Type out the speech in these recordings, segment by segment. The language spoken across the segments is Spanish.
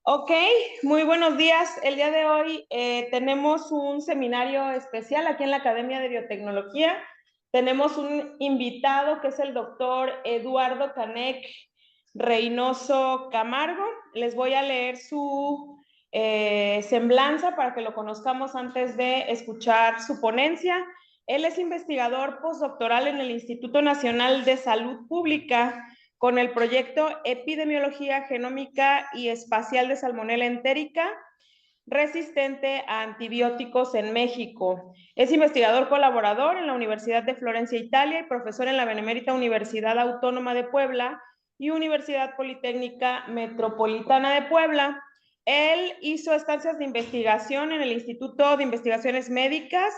Ok, muy buenos días. El día de hoy tenemos un seminario especial aquí en la Academia de Biotecnología. Tenemos un invitado que es el doctor Eduardo Canek Reynoso Camargo. Les voy a leer su semblanza para que lo conozcamos antes de escuchar su ponencia. Él es investigador postdoctoral en el Instituto Nacional de Salud Pública con el proyecto Epidemiología Genómica y Espacial de Salmonella Entérica resistente a antibióticos en México. Es investigador colaborador en la Universidad de Florencia, Italia, y profesor en la Benemérita Universidad Autónoma de Puebla y Universidad Politécnica Metropolitana de Puebla. Él hizo estancias de investigación en el Instituto de Investigaciones Médicas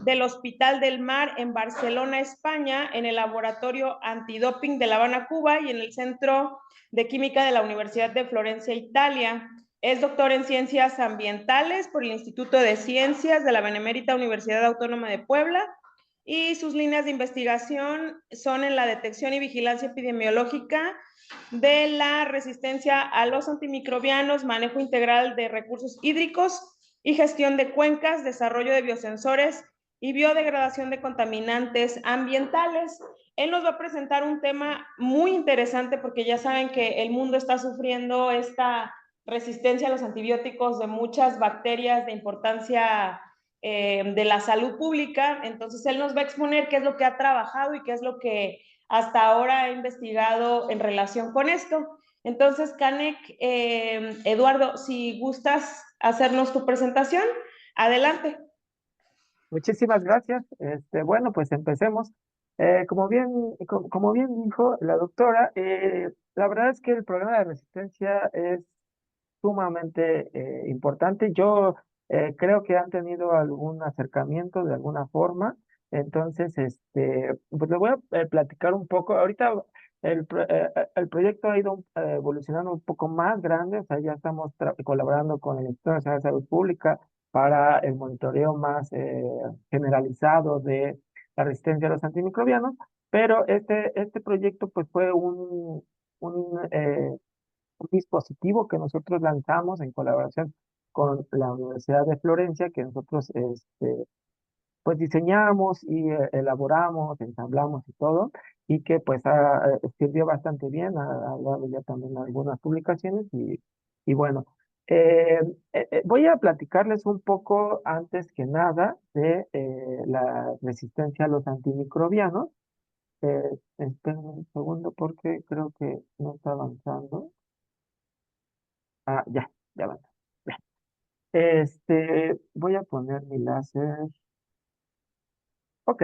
del Hospital del Mar en Barcelona, España, en el Laboratorio Antidoping de La Habana, Cuba, y en el Centro de Química de la Universidad de Florencia, Italia. Es doctor en Ciencias Ambientales por el Instituto de Ciencias de la Benemérita Universidad Autónoma de Puebla, y sus líneas de investigación son en la detección y vigilancia epidemiológica de la resistencia a los antimicrobianos, manejo integral de recursos hídricos y gestión de cuencas, desarrollo de biosensores y biodegradación de contaminantes ambientales. Él nos va a presentar un tema muy interesante porque ya saben que el mundo está sufriendo esta resistencia a los antibióticos de muchas bacterias de importancia de la salud pública. Entonces él nos va a exponer qué es lo que ha trabajado y qué es lo que hasta ahora ha investigado en relación con esto. Entonces, Canek, Eduardo, si gustas hacernos tu presentación, adelante. Muchísimas gracias. Bueno, pues empecemos. Como bien dijo la doctora, la verdad es que el problema de resistencia es sumamente importante. Yo creo que han tenido algún acercamiento de alguna forma. Entonces, pues le voy a platicar un poco. Ahorita el proyecto ha ido evolucionando un poco más grande. O sea, ya estamos colaborando con el Instituto Nacional de Salud Pública para el monitoreo más generalizado de la resistencia a los antimicrobianos. Pero este proyecto pues fue un dispositivo que nosotros lanzamos en colaboración con la Universidad de Florencia, que nosotros pues diseñamos y elaboramos, ensamblamos y todo, y que pues sirvió bastante bien, ha dado ya también algunas publicaciones y bueno, eh, voy a platicarles un poco antes que nada de la resistencia a los antimicrobianos. Esperen un segundo porque creo que no está avanzando. Ah, ya va. Ya. Voy a poner mi láser. Ok,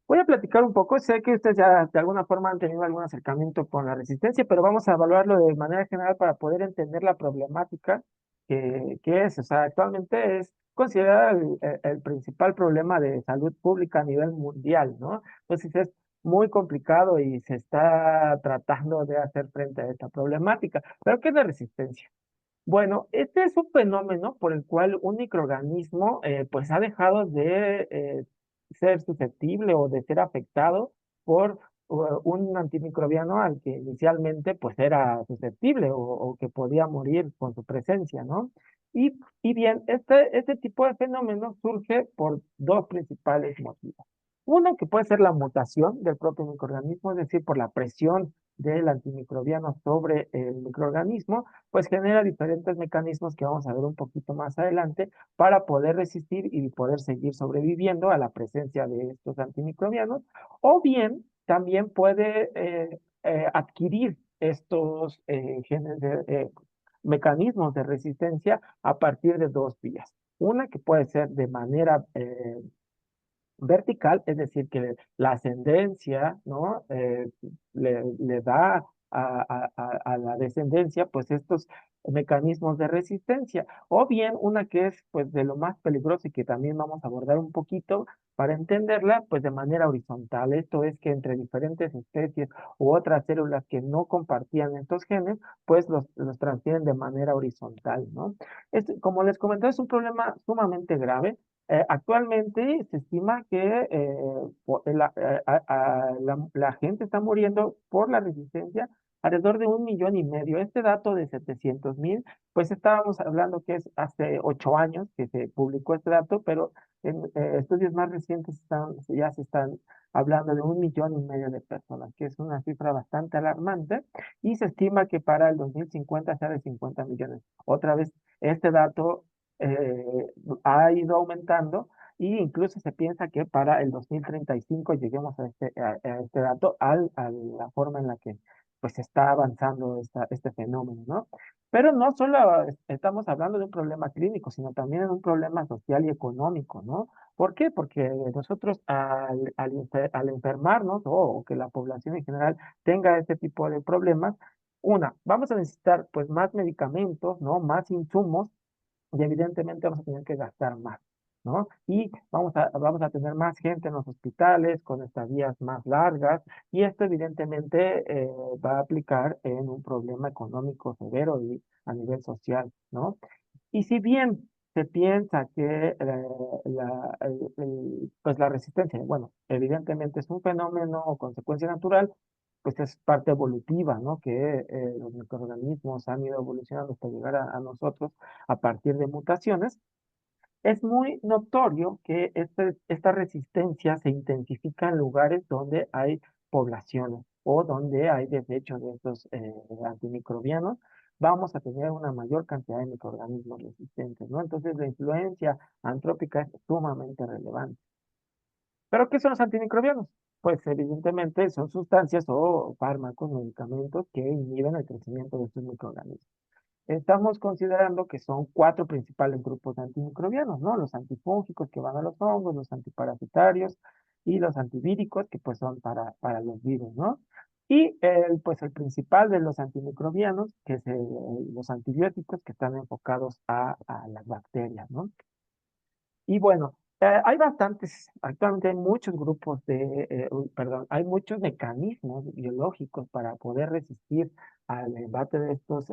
voy a platicar un poco. Sé que ustedes ya de alguna forma han tenido algún acercamiento con la resistencia, pero vamos a evaluarlo de manera general para poder entender la problemática que es. O sea, actualmente es considerada el principal problema de salud pública a nivel mundial, ¿no? Entonces es muy complicado y se está tratando de hacer frente a esta problemática. ¿Pero qué es la resistencia? Bueno, este es un fenómeno por el cual un microorganismo pues ha dejado de ser susceptible o de ser afectado por un antimicrobiano al que inicialmente pues era susceptible o que podía morir con su presencia, ¿no? Y bien, este tipo de fenómeno surge por dos principales motivos. Uno que puede ser la mutación del propio microorganismo, es decir, por la presión del antimicrobiano sobre el microorganismo, pues genera diferentes mecanismos que vamos a ver un poquito más adelante para poder resistir y poder seguir sobreviviendo a la presencia de estos antimicrobianos, o bien también puede adquirir estos mecanismos de resistencia a partir de dos vías. Una que puede ser de manera vertical, es decir, que la ascendencia, ¿no? Le da a la descendencia, pues estos mecanismos de resistencia, o bien una que es, pues, de lo más peligroso y que también vamos a abordar un poquito para entenderla, pues, de manera horizontal. Esto es que entre diferentes especies u otras células que no compartían estos genes, pues los transfieren de manera horizontal, ¿no? Como les comenté, es un problema sumamente grave. Actualmente se estima que la gente está muriendo por la resistencia alrededor de 1,5 millones. Este dato de 700,000, pues estábamos hablando que es hace 8 años que se publicó este dato, pero en estudios más recientes ya se están hablando de 1,5 millones de personas, que es una cifra bastante alarmante, y se estima que para el 2050 sea de 50 millones. Otra vez, este dato ha ido aumentando, y incluso se piensa que para el 2035 lleguemos a este dato, a la forma en la que pues está avanzando este fenómeno, ¿no? Pero no solo estamos hablando de un problema clínico, sino también de un problema social y económico, ¿no? ¿Por qué? Porque nosotros al enfermarnos, o que la población en general tenga este tipo de problemas, vamos a necesitar pues más medicamentos, ¿no? Más insumos, y evidentemente vamos a tener que gastar más, ¿no? Y vamos a tener más gente en los hospitales con estadías más largas, y esto evidentemente va a aplicar en un problema económico severo y a nivel social, ¿no? Y si bien se piensa que pues la resistencia, bueno, evidentemente es un fenómeno o consecuencia natural, pues es parte evolutiva, ¿no? Que los microorganismos han ido evolucionando hasta llegar a nosotros a partir de mutaciones. Es muy notorio que esta resistencia se intensifica en lugares donde hay poblaciones o donde hay desecho de estos antimicrobianos. Vamos a tener una mayor cantidad de microorganismos resistentes, ¿no? Entonces, la influencia antrópica es sumamente relevante. ¿Pero qué son los antimicrobianos? Pues evidentemente son sustancias o fármacos, medicamentos que inhiben el crecimiento de estos microorganismos. Estamos considerando que son cuatro principales grupos de antimicrobianos, ¿no? Los antifúngicos, que van a los hongos, los antiparasitarios y los antivíricos, que pues son para los virus, ¿no? Y pues el principal de los antimicrobianos, que es los antibióticos, que están enfocados a las bacterias, ¿no? Y bueno, hay actualmente hay muchos perdón, hay muchos mecanismos biológicos para poder resistir al embate de estos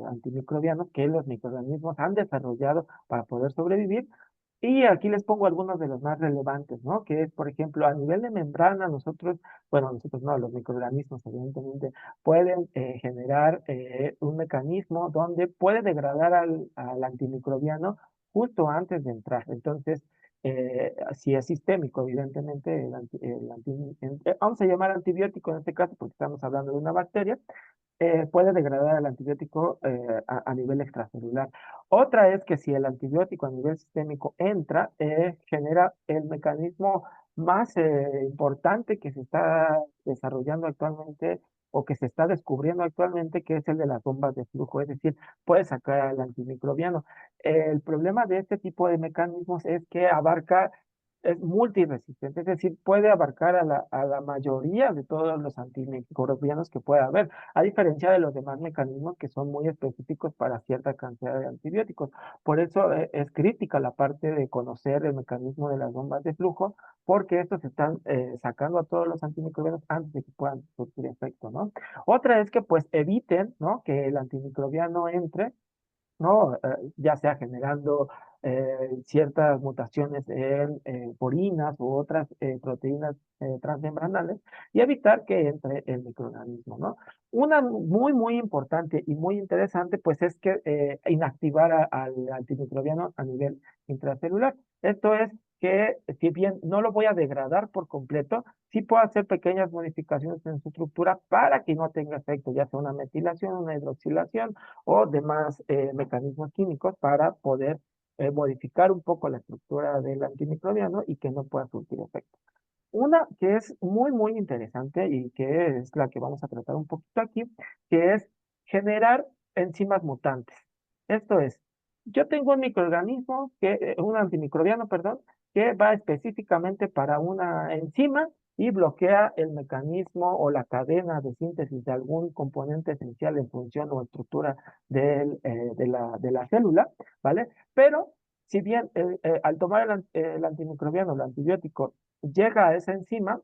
antimicrobianos que los microorganismos han desarrollado para poder sobrevivir. Y aquí les pongo algunos de los más relevantes, ¿no? Que es, por ejemplo, a nivel de membrana, nosotros no, los microorganismos evidentemente pueden generar un mecanismo donde puede degradar al antimicrobiano justo antes de entrar. Entonces, si es sistémico, evidentemente, vamos a llamar antibiótico en este caso porque estamos hablando de una bacteria, puede degradar el antibiótico a nivel extracelular. Otra es que si el antibiótico a nivel sistémico entra, genera el mecanismo más importante que se está desarrollando actualmente o que se está descubriendo actualmente, que es el de las bombas de flujo, es decir, puede sacar al antimicrobiano. El problema de este tipo de mecanismos es que es multiresistente, es decir, puede abarcar a la mayoría de todos los antimicrobianos que pueda haber, a diferencia de los demás mecanismos que son muy específicos para cierta cantidad de antibióticos. Por eso es crítica la parte de conocer el mecanismo de las bombas de flujo, porque estos están sacando a todos los antimicrobianos antes de que puedan surtir efecto, ¿no? Otra es que pues eviten, ¿no? Que el antimicrobiano entre, ¿no? Ya sea generando ciertas mutaciones en porinas u otras proteínas transmembranales, y evitar que entre el microorganismo, ¿no? Una muy, muy importante y muy interesante, pues es que inactivar al antimicrobiano a nivel intracelular. Esto es que, si bien no lo voy a degradar por completo, sí puedo hacer pequeñas modificaciones en su estructura para que no tenga efecto, ya sea una metilación, una hidroxilación o demás mecanismos químicos para poder modificar un poco la estructura del antimicrobiano y que no pueda surtir efecto. Una que es muy, muy interesante y que es la que vamos a tratar un poquito aquí, que es generar enzimas mutantes. Esto es, yo tengo un microorganismo, un antimicrobiano, perdón, que va específicamente para una enzima y bloquea el mecanismo o la cadena de síntesis de algún componente esencial en función o estructura de la célula, ¿vale? Pero si bien al tomar el antimicrobiano, el antibiótico, llega a esa enzima,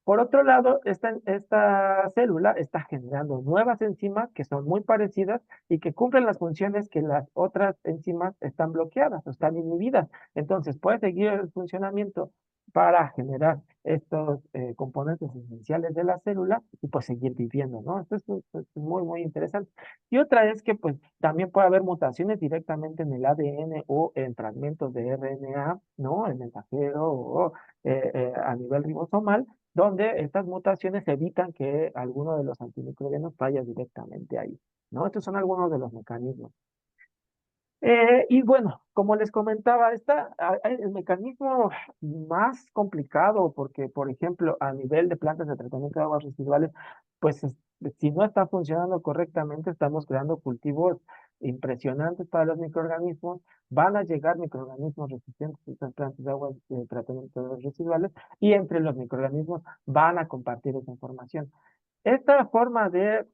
por otro lado, esta célula está generando nuevas enzimas que son muy parecidas y que cumplen las funciones que las otras enzimas están bloqueadas o están inhibidas. Entonces, puede seguir el funcionamiento para generar estos componentes esenciales de la célula y pues seguir viviendo, ¿no? Esto es muy, muy interesante. Y otra es que pues también puede haber mutaciones directamente en el ADN o en fragmentos de RNA, ¿no? El mensajero o a nivel ribosomal, donde estas mutaciones evitan que alguno de los antimicrobianos vaya directamente ahí, ¿no? Estos son algunos de los mecanismos. Y bueno, como les comentaba, el mecanismo más complicado, porque, por ejemplo, a nivel de plantas de tratamiento de aguas residuales, pues si no está funcionando correctamente, estamos creando cultivos impresionantes para los microorganismos, van a llegar microorganismos resistentes a estas plantas de aguas de tratamiento de aguas residuales, y entre los microorganismos van a compartir esa información. Esta forma de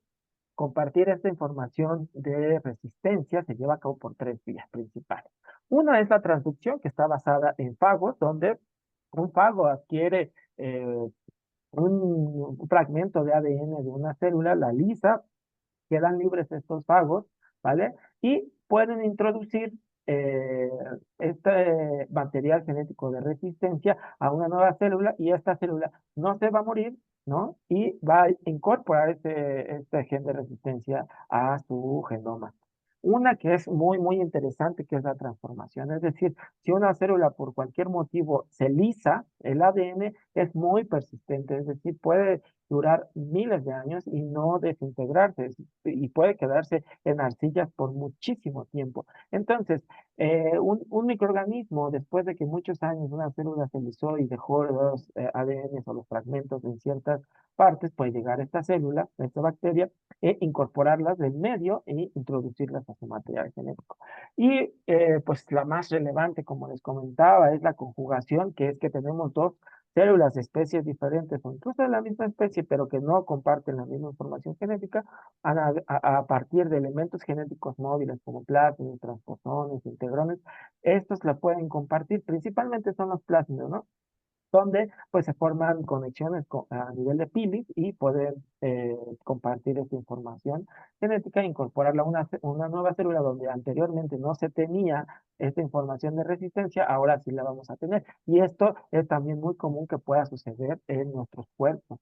compartir esta información de resistencia se lleva a cabo por tres vías principales. Una es la transducción, que está basada en fagos, donde un fago adquiere un fragmento de ADN de una célula, la lisa, quedan libres estos fagos, ¿vale? Y pueden introducir eh, este material genético de resistencia a una nueva célula, y esta célula no se va a morir, ¿no? Y va a incorporar este gen de resistencia a su genoma. Una que es muy, muy interesante, que es la transformación. Es decir, si una célula por cualquier motivo se lisa, el ADN es muy persistente, es decir, puede durar miles de años y no desintegrarse, y puede quedarse en arcillas por muchísimo tiempo. Entonces, un microorganismo, después de que muchos años una célula se lisó y dejó los ADN o los fragmentos en ciertas partes, puede llegar a esta célula, a esta bacteria, e incorporarlas del medio e introducirlas a su material genético. Y pues la más relevante, como les comentaba, es la conjugación, que es que tenemos dos células de especies diferentes o incluso de la misma especie, pero que no comparten la misma información genética, a partir de elementos genéticos móviles como plásmidos, transposones, integrones. Estos la pueden compartir, principalmente son los plásmidos, ¿no? Donde pues se forman conexiones a nivel de Pili y poder compartir esta información genética e incorporarla a una nueva célula donde anteriormente no se tenía esta información de resistencia, ahora sí la vamos a tener. Y esto es también muy común que pueda suceder en nuestros cuerpos.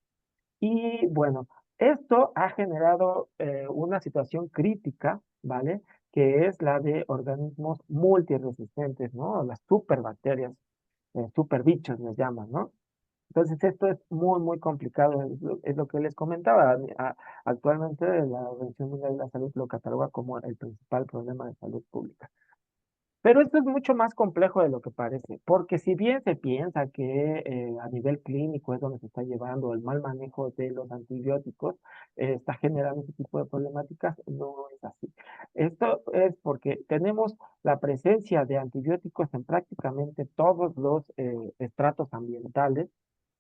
Y bueno, esto ha generado una situación crítica, ¿vale? Que es la de organismos multiresistentes, ¿no? Las superbacterias, superbichos les llaman, ¿no? Entonces, esto es muy, muy complicado, es lo que les comentaba. Actualmente la Organización Mundial de la Salud lo cataloga como el principal problema de salud pública. Pero esto es mucho más complejo de lo que parece, porque si bien se piensa que a nivel clínico es donde se está llevando el mal manejo de los antibióticos, está generando ese tipo de problemáticas, no es así. Esto es porque tenemos la presencia de antibióticos en prácticamente todos los estratos ambientales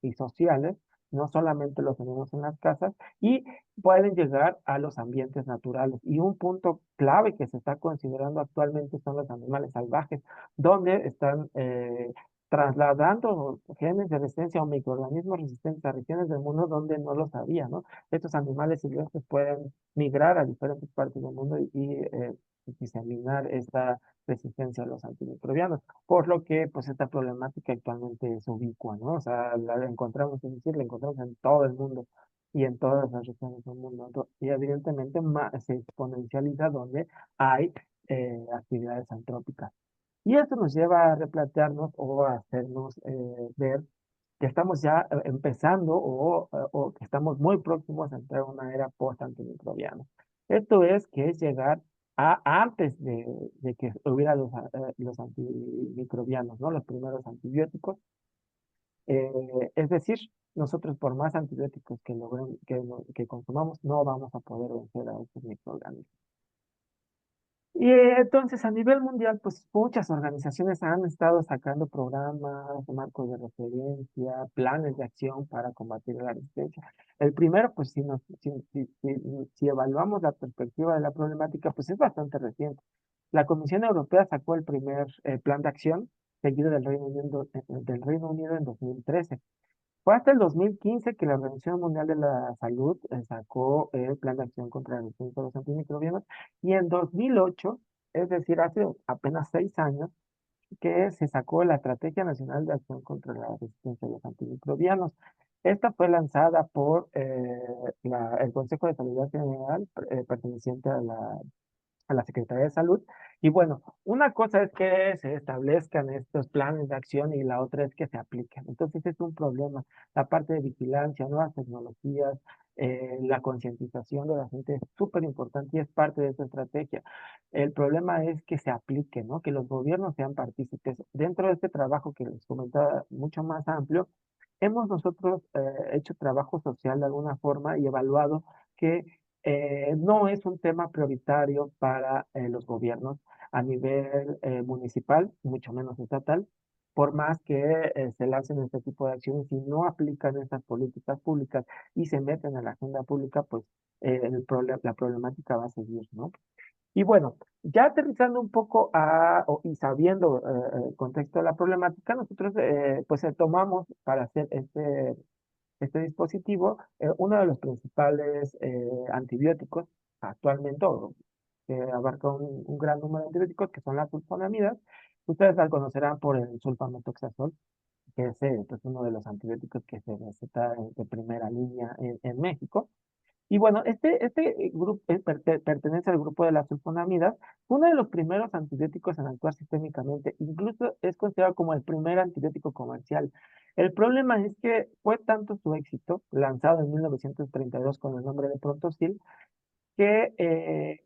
y sociales, no solamente los tenemos en las casas, y pueden llegar a los ambientes naturales. Y un punto clave que se está considerando actualmente son los animales salvajes, donde están trasladando genes de resistencia o microorganismos resistentes a regiones del mundo donde no lo sabía, ¿no? Estos animales silvestres pueden migrar a diferentes partes del mundo y diseminar esta resistencia a los antimicrobianos, por lo que pues esta problemática actualmente es ubicua, ¿no? O sea, la encontramos, es decir, la encontramos en todo el mundo y en todas las regiones del mundo. Y evidentemente más, se exponencializa donde hay actividades antrópicas. Y esto nos lleva a replantearnos o a hacernos ver que estamos ya empezando o que estamos muy próximos a entrar a una era post-antimicrobiana. Esto es que es llegar a antes de que hubiera los antimicrobianos, ¿no? Los primeros antibióticos. Es decir, nosotros por más antibióticos que consumamos, no vamos a poder vencer a estos microorganismos. Y entonces a nivel mundial, pues muchas organizaciones han estado sacando programas, marcos de referencia, planes de acción para combatir la resistencia. El primero, pues si evaluamos la perspectiva de la problemática, pues es bastante reciente. La Comisión Europea sacó el primer plan de acción seguido del Reino Unido en 2013. Fue hasta el 2015 que la Organización Mundial de la Salud sacó el Plan de Acción contra la Resistencia a los Antimicrobianos, y en 2008, es decir, hace apenas 6 años, que se sacó la Estrategia Nacional de Acción contra la Resistencia a los Antimicrobianos. Esta fue lanzada por el Consejo de Salud General, perteneciente a la Secretaría de Salud. Y bueno, una cosa es que se establezcan estos planes de acción y la otra es que se apliquen. Entonces es un problema. La parte de vigilancia, nuevas tecnologías, la concientización de la gente es súper importante y es parte de esta estrategia. El problema es que se aplique, ¿no? Que los gobiernos sean partícipes. Dentro de este trabajo que les comentaba mucho más amplio, hemos nosotros hecho trabajo social de alguna forma y evaluado que no es un tema prioritario para los gobiernos a nivel municipal, mucho menos estatal, por más que se lancen este tipo de acciones y no aplican estas políticas públicas y se meten en la agenda pública, pues la problemática va a seguir, ¿no? Y bueno, ya aterrizando un poco y sabiendo el contexto de la problemática, nosotros pues tomamos para hacer este dispositivo, uno de los principales antibióticos actualmente, que abarca un gran número de antibióticos, que son las sulfonamidas. Ustedes la conocerán por el sulfamethoxazol, que es pues, uno de los antibióticos que se receta de primera línea en México. Y bueno, este grupo pertenece al grupo de las sulfonamidas, uno de los primeros antibióticos en actuar sistémicamente, incluso es considerado como el primer antibiótico comercial. El problema es que fue tanto su éxito, lanzado en 1932 con el nombre de Protosil, que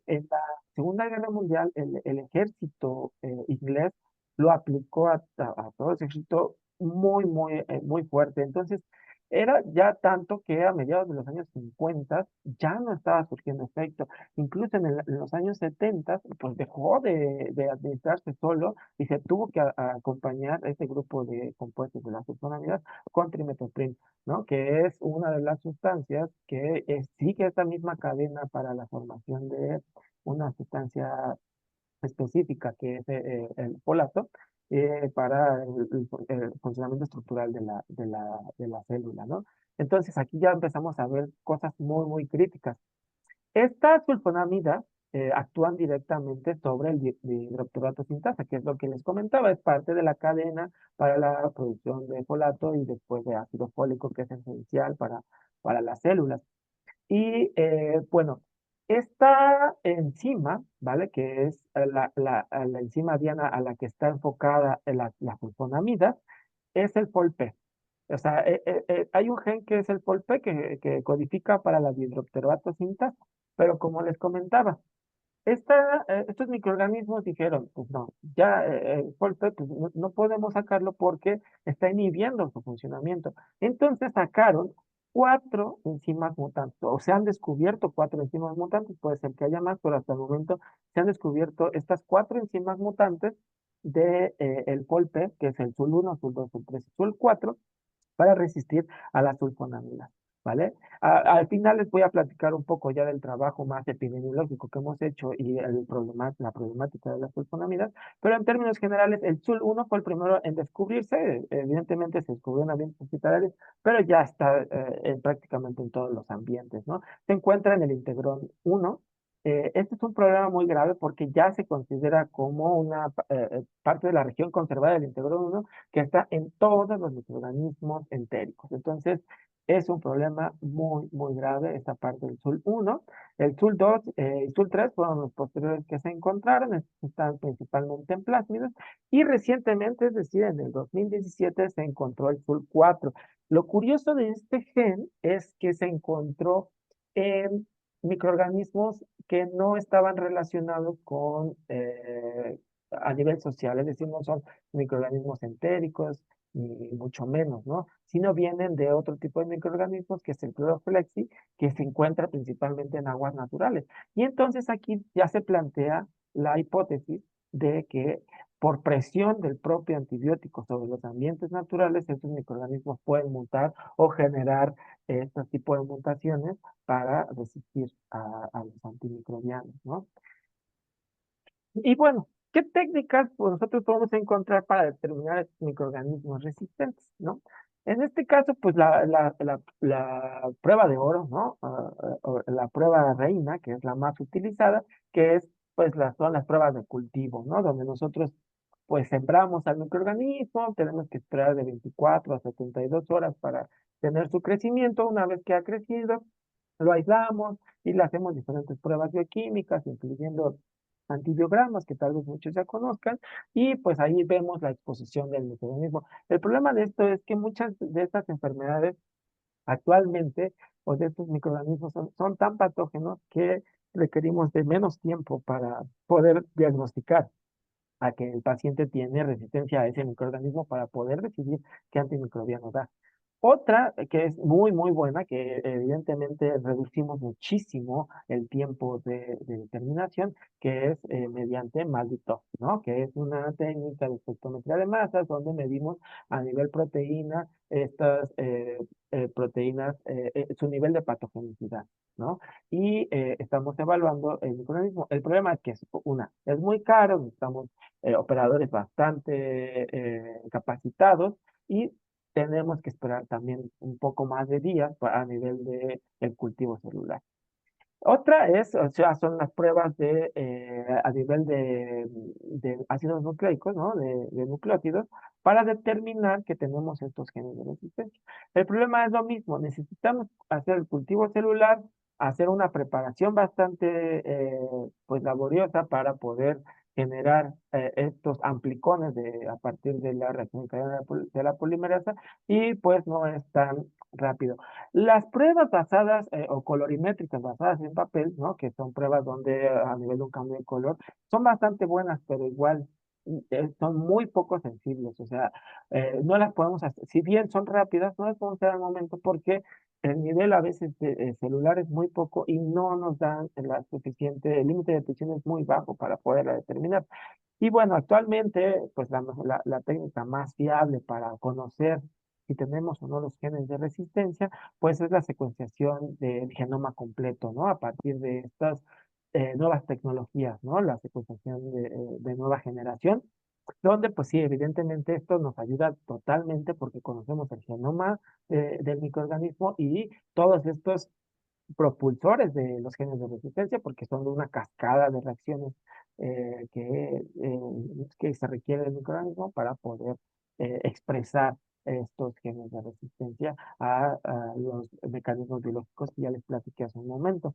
en la Segunda Guerra Mundial el ejército inglés lo aplicó a todo ese ejército muy fuerte. Entonces, era ya tanto que a mediados de los años 50 ya no estaba surgiendo efecto. Incluso en los años 70, pues dejó de administrarse solo y se tuvo que acompañar ese grupo de compuestos de las sulfonamidas con trimethoprim, ¿no? Que es una de las sustancias que sigue esta misma cadena para la formación de una sustancia específica, que es el folato, para el funcionamiento estructural de la célula, ¿no? Entonces aquí ya empezamos a ver cosas muy críticas. Estas sulfonamidas actúan directamente sobre el dihidroxirato sintasa, que es lo que les comentaba, es parte de la cadena para la producción de folato y después de ácido fólico, que es esencial para las células. Y bueno, esta enzima, ¿vale? Que es la enzima diana a la que está enfocada la sulfonamida, es el POLP. O sea, hay un gen que es el POLP que codifica para la dihidroxirato sintasa, pero como les comentaba, estos microorganismos dijeron, pues no, ya el POLP pues, no podemos sacarlo porque está inhibiendo su funcionamiento. Entonces sacaron cuatro enzimas mutantes, o se han descubierto cuatro enzimas mutantes, puede ser que haya más, pero hasta el momento se han descubierto estas cuatro enzimas mutantes de el POLP, que es el SUL1, SUL2, SUL3 y SUL4, para resistir a las sulfonamidas, ¿vale? Al final les voy a platicar un poco ya del trabajo más epidemiológico que hemos hecho y la problemática de las sulfonamidas, pero en términos generales, el SUL1 fue el primero en descubrirse, evidentemente se descubrió en ambientes hospitalarios, pero ya está prácticamente en todos los ambientes, ¿no? Se encuentra en el integrón 1. Este es un problema muy grave porque ya se considera como una parte de la región conservada del integrón 1 que está en todos los microorganismos entéricos. Entonces, es un problema muy grave esta parte del SUL1. El SUL2 y SUL3 fueron los posteriores que se encontraron, están principalmente en plásmidos, y recientemente, es decir, en el 2017, se encontró el SUL4. Lo curioso de este gen es que se encontró en microorganismos que no estaban relacionados con a nivel social, es decir, no son microorganismos entéricos, ni mucho menos, ¿no? Sino vienen de otro tipo de microorganismos, que es el chloroflexi, que se encuentra principalmente en aguas naturales. Y entonces aquí ya se plantea la hipótesis de que por presión del propio antibiótico sobre los ambientes naturales, estos microorganismos pueden mutar o generar este tipo de mutaciones para resistir a los antimicrobianos, ¿no? Y bueno, ¿qué técnicas pues, nosotros podemos encontrar para determinar estos microorganismos resistentes, ¿no? En este caso, pues la prueba de oro, ¿no? O la prueba reina, que es la más utilizada, que es, pues, son las pruebas de cultivo, ¿no? Donde nosotros pues sembramos al microorganismo, tenemos que esperar de 24 a 72 horas para tener su crecimiento. Una vez que ha crecido, lo aislamos y le hacemos diferentes pruebas bioquímicas, incluyendo antibiogramas, que tal vez muchos ya conozcan, y pues ahí vemos la exposición del microorganismo. El problema de esto es que muchas de estas enfermedades actualmente, pues estos microorganismos son tan patógenos que requerimos de menos tiempo para poder diagnosticar a que el paciente tiene resistencia a ese microorganismo para poder decidir qué antimicrobiano da. Otra que es muy, muy buena, que evidentemente reducimos muchísimo el tiempo de determinación, que es mediante Malditos, ¿no? Que es una técnica de espectrometría de masas donde medimos a nivel proteína estas proteínas, su nivel de patogenicidad, ¿no? Y estamos evaluando el microorganismo. El problema es que es muy caro, necesitamos operadores bastante capacitados y tenemos que esperar también un poco más de días a nivel de el cultivo celular. Otra es, o sea, son las pruebas a nivel de ácidos nucleicos, ¿no? De nucleótidos, para determinar que tenemos estos genes de resistencia. El problema es lo mismo, necesitamos hacer el cultivo celular, hacer una preparación bastante, pues, laboriosa para poder generar estos amplicones a partir de la reacción en cadena de la polimerasa, y pues no es tan rápido. Las pruebas basadas o colorimétricas basadas en papel, ¿no? Que son pruebas donde a nivel de un cambio de color, son bastante buenas, pero igual son muy poco sensibles. O sea, no las podemos hacer, si bien son rápidas, no las podemos hacer al momento porque el nivel a veces de celular es muy poco y no nos dan la suficiente, el límite de detección es muy bajo para poderla determinar. Y bueno, actualmente, pues la técnica más fiable para conocer si tenemos o no los genes de resistencia, pues es la secuenciación del genoma completo, ¿no? A partir de estas nuevas tecnologías, ¿no? La secuenciación de nueva generación, donde pues sí, evidentemente esto nos ayuda totalmente porque conocemos el genoma del microorganismo y todos estos propulsores de los genes de resistencia, porque son de una cascada de reacciones que se requiere del microorganismo para poder expresar estos genes de resistencia a los mecanismos biológicos que ya les platiqué hace un momento.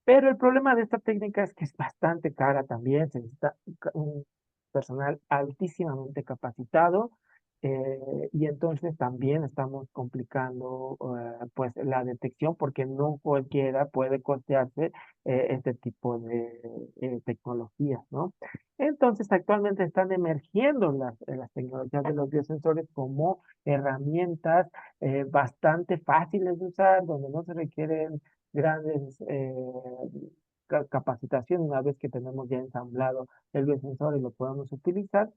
Pero el problema de esta técnica es que es bastante cara también, se necesita un personal altísimamente capacitado, y entonces también estamos complicando pues la detección porque no cualquiera puede costearse este tipo de tecnologías, ¿no? Entonces actualmente están emergiendo las tecnologías de los biosensores como herramientas bastante fáciles de usar, donde no se requieren grandes capacitación una vez que tenemos ya ensamblado el biosensor y lo podemos utilizar,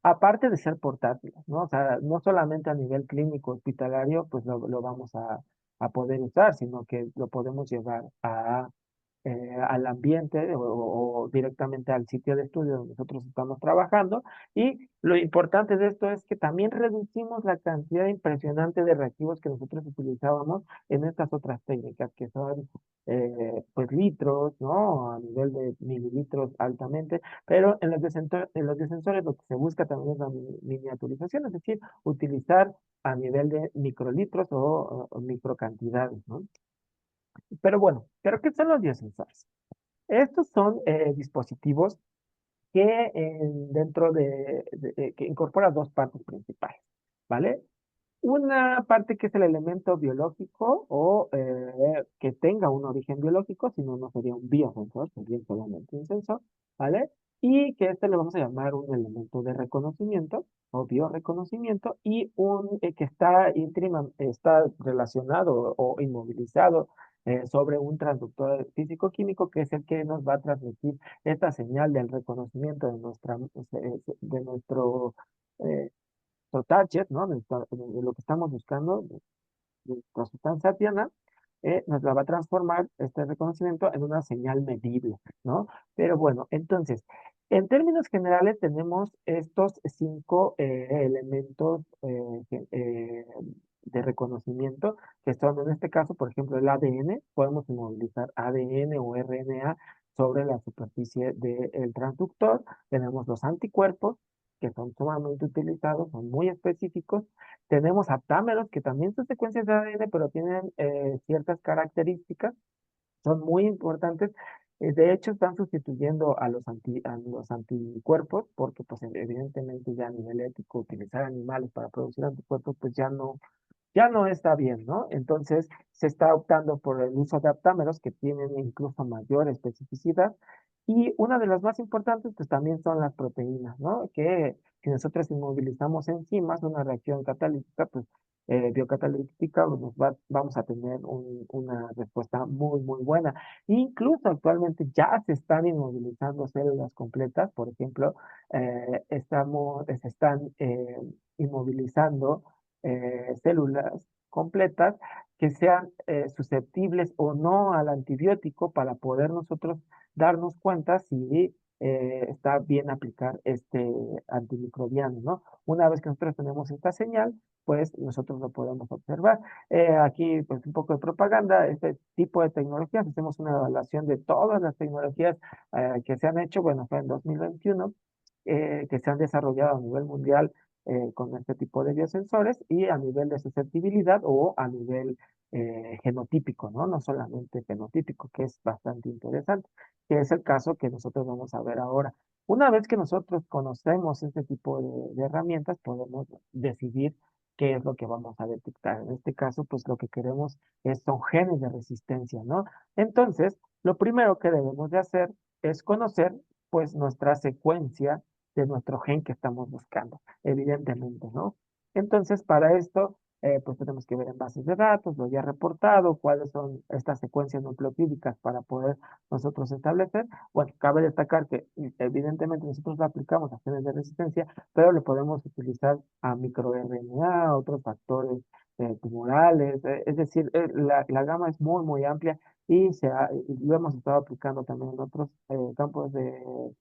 aparte de ser portátiles, ¿no? O sea, no solamente a nivel clínico hospitalario, pues lo vamos a poder usar, sino que lo podemos llevar al ambiente o directamente al sitio de estudio donde nosotros estamos trabajando. Y lo importante de esto es que también reducimos la cantidad impresionante de reactivos que nosotros utilizábamos en estas otras técnicas, que son pues litros, ¿no? A nivel de mililitros altamente, pero en los biosensores lo que se busca también es la miniaturización, es decir, utilizar a nivel de microlitros o microcantidades, ¿no? Pero bueno, ¿pero qué son los biosensores? Estos son dispositivos que dentro que incorpora dos partes principales, ¿vale? Una parte que es el elemento biológico o que tenga un origen biológico, si no, no sería un biosensor, sería solamente un sensor, ¿vale? Y que este le vamos a llamar un elemento de reconocimiento o bioreconocimiento y un que está relacionado o inmovilizado sobre un transductor físico-químico que es el que nos va a transmitir esta señal del reconocimiento de eh, nuestro target, ¿no? De lo que estamos buscando, de nuestra sustancia activa, nos la va a transformar este reconocimiento en una señal medible, ¿no? Pero bueno, entonces, en términos generales tenemos estos cinco elementos de reconocimiento, que son en este caso, por ejemplo, el ADN, podemos inmovilizar ADN o RNA sobre la superficie del transductor. Tenemos los anticuerpos, que son sumamente utilizados, son muy específicos. Tenemos aptámeros, que también son secuencias de ADN, pero tienen ciertas características, son muy importantes. De hecho, están sustituyendo a los anticuerpos, porque pues evidentemente ya a nivel ético utilizar animales para producir anticuerpos, pues ya no está bien, ¿no? Entonces se está optando por el uso de aptámeros que tienen incluso mayor especificidad. Y una de las más importantes, pues también son las proteínas, ¿no? Que si nosotros inmovilizamos enzimas, una reacción catalítica, pues biocatalítica, pues, vamos a tener una respuesta muy, muy buena. Incluso actualmente ya se están inmovilizando células completas, por ejemplo, se están inmovilizando células completas que sean susceptibles o no al antibiótico para poder nosotros darnos cuenta si está bien aplicar este antimicrobiano, ¿no? Una vez que nosotros tenemos esta señal, pues nosotros lo podemos observar. Aquí, pues un poco de propaganda, este tipo de tecnologías, hacemos una evaluación de todas las tecnologías que se han hecho, bueno, fue en 2021, que se han desarrollado a nivel mundial con este tipo de biosensores y a nivel de susceptibilidad o a nivel genotípico, ¿no? No solamente fenotípico, que es bastante interesante, que es el caso que nosotros vamos a ver ahora. Una vez que nosotros conocemos este tipo de herramientas, podemos decidir qué es lo que vamos a detectar. En este caso, pues lo que queremos son genes de resistencia, ¿no? Entonces, lo primero que debemos de hacer es conocer, pues, nuestra secuencia de nuestro gen que estamos buscando, evidentemente, ¿no? Entonces, para esto, pues tenemos que ver en bases de datos, lo ya reportado, cuáles son estas secuencias nucleotídicas para poder nosotros establecer. Bueno, cabe destacar que evidentemente nosotros lo aplicamos a genes de resistencia, pero lo podemos utilizar a microRNA, a otros factores tumorales, es decir, la gama es muy, muy amplia y lo hemos estado aplicando también en otros campos de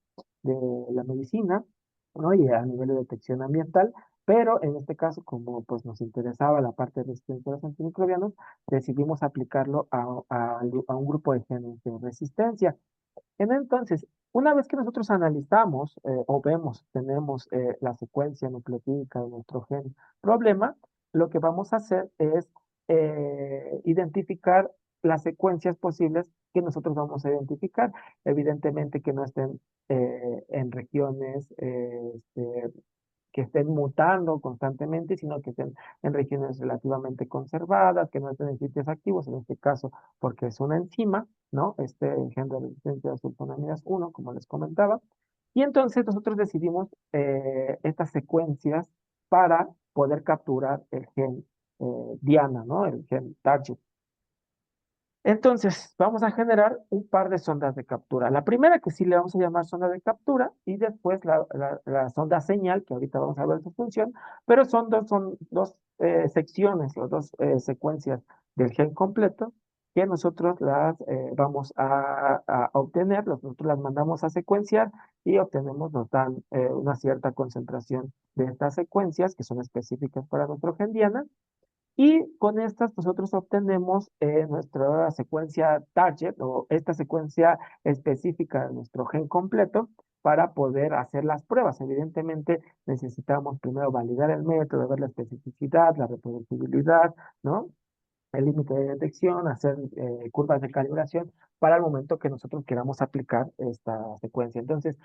la medicina, ¿no? Y a nivel de detección ambiental, pero en este caso, como pues nos interesaba la parte de resistencia a los antimicrobianos, decidimos aplicarlo a un grupo de genes de resistencia. Entonces, una vez que nosotros analizamos o vemos, tenemos la secuencia nucleotídica de nuestro gen problema, lo que vamos a hacer es identificar las secuencias posibles que nosotros vamos a identificar. Evidentemente que no estén en regiones que estén mutando constantemente, sino que estén en regiones relativamente conservadas, que no estén en sitios activos, en este caso, porque es una enzima, ¿no? Este gen de resistencia a sulfonamidas 1, como les comentaba. Y entonces nosotros decidimos estas secuencias para poder capturar el gen Diana, ¿no? El gen target. Entonces, vamos a generar un par de sondas de captura. La primera que sí le vamos a llamar sonda de captura y después la sonda señal, que ahorita vamos a ver su función, pero son dos secciones o dos secuencias del gen completo que nosotros las vamos a obtener, nosotros las mandamos a secuenciar y obtenemos, nos dan una cierta concentración de estas secuencias que son específicas para nuestro gen Diana y con estas nosotros obtenemos nuestra secuencia target o esta secuencia específica de nuestro gen completo para poder hacer las pruebas. Evidentemente necesitamos primero validar el método, ver la especificidad, la reproducibilidad, ¿no? El límite de detección, hacer curvas de calibración para el momento que nosotros queramos aplicar esta secuencia. Entonces,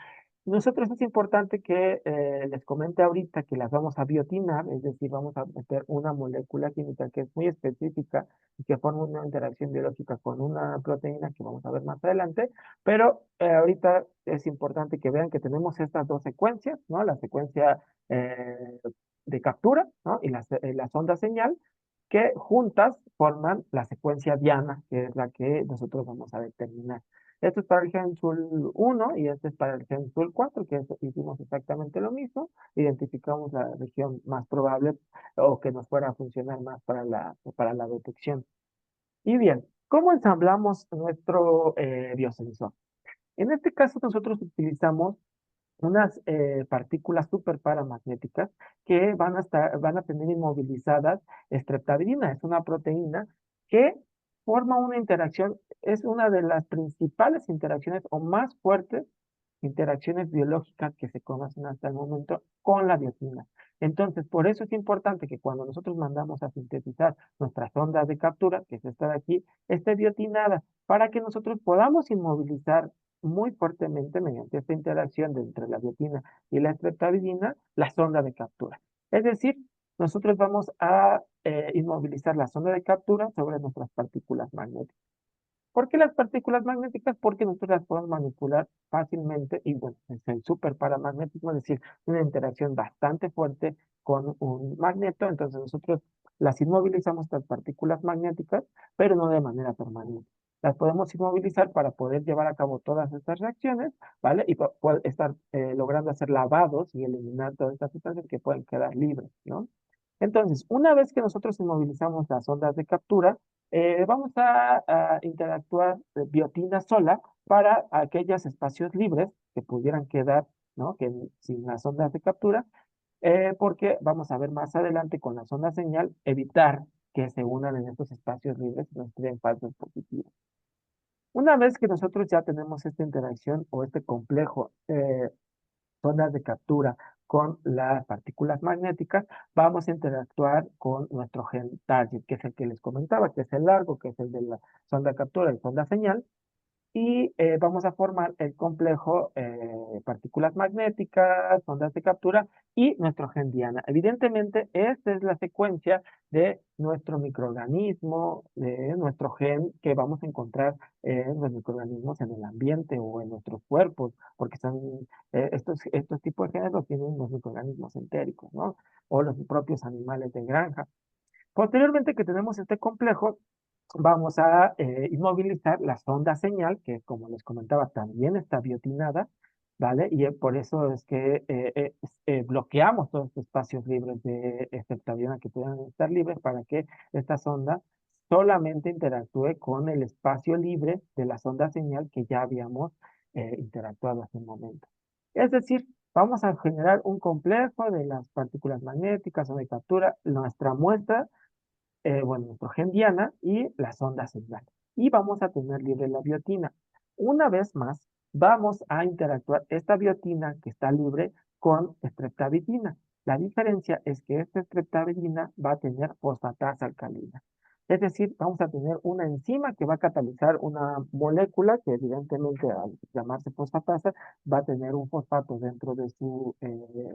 nosotros es importante que les comente ahorita que las vamos a biotinar, es decir, vamos a meter una molécula química que es muy específica y que forma una interacción biológica con una proteína que vamos a ver más adelante, pero ahorita es importante que vean que tenemos estas dos secuencias, ¿no? La secuencia de captura, ¿no? Y la sonda señal, que juntas forman la secuencia diana, que es la que nosotros vamos a determinar. Esto es para el gen SUL1 y este es para el gen SUL4, hicimos exactamente lo mismo. Identificamos la región más probable o que nos fuera a funcionar más para la detección. Y bien, ¿cómo ensamblamos nuestro biosensor? En este caso nosotros utilizamos unas partículas superparamagnéticas que van a tener inmovilizadas streptavidina. Es una proteína que forma una interacción, es una de las principales interacciones o más fuertes interacciones biológicas que se conocen hasta el momento con la biotina. Entonces, por eso es importante que cuando nosotros mandamos a sintetizar nuestras ondas de captura, que es esta de aquí, esté biotinada, para que nosotros podamos inmovilizar muy fuertemente mediante esta interacción entre la biotina y la streptavidina, la sonda de captura. Es decir, nosotros vamos a inmovilizar la sonda de captura sobre nuestras partículas magnéticas. ¿Por qué las partículas magnéticas? Porque nosotros las podemos manipular fácilmente y bueno, es el superparamagnetismo, es decir, una interacción bastante fuerte con un magneto, entonces nosotros las inmovilizamos, las partículas magnéticas, pero no de manera permanente. Las podemos inmovilizar para poder llevar a cabo todas estas reacciones, ¿vale? Y poder estar logrando hacer lavados y eliminar todas estas sustancias que pueden quedar libres, ¿no? Entonces, una vez que nosotros inmovilizamos las ondas de captura, vamos a interactuar biotina sola para aquellos espacios libres que pudieran quedar, ¿no? Que sin las ondas de captura, porque vamos a ver más adelante con la sonda señal evitar que se unan en estos espacios libres y nos creen falsos positivos. Una vez que nosotros ya tenemos esta interacción o este complejo zonas de captura con las partículas magnéticas, vamos a interactuar con nuestro gen target, que es el que les comentaba, que es el largo, que es el de la sonda de captura y sonda señal, y vamos a formar el complejo partículas magnéticas, ondas de captura y nuestro gen diana. Evidentemente, esta es la secuencia de nuestro microorganismo, de nuestro gen que vamos a encontrar en los microorganismos en el ambiente o en nuestros cuerpos, porque son estos tipos de genes los tienen los microorganismos entéricos, ¿no? O los propios animales de granja. Posteriormente que tenemos este complejo, vamos a inmovilizar la sonda señal, que como les comentaba también está biotinada, ¿vale? Y por eso es que bloqueamos todos los espacios libres de streptavidina que puedan estar libres para que esta sonda solamente interactúe con el espacio libre de la sonda señal que ya habíamos interactuado hace un momento. Es decir, vamos a generar un complejo de las partículas magnéticas o de captura. Nuestra muestra bueno, nuestro gen diana y la sonda señal. Y vamos a tener libre la biotina. Una vez más, vamos a interactuar esta biotina que está libre con streptavidina. La diferencia es que esta streptavidina va a tener fosfatasa alcalina. Es decir, vamos a tener una enzima que va a catalizar una molécula que evidentemente al llamarse fosfatasa va a tener un fosfato dentro de su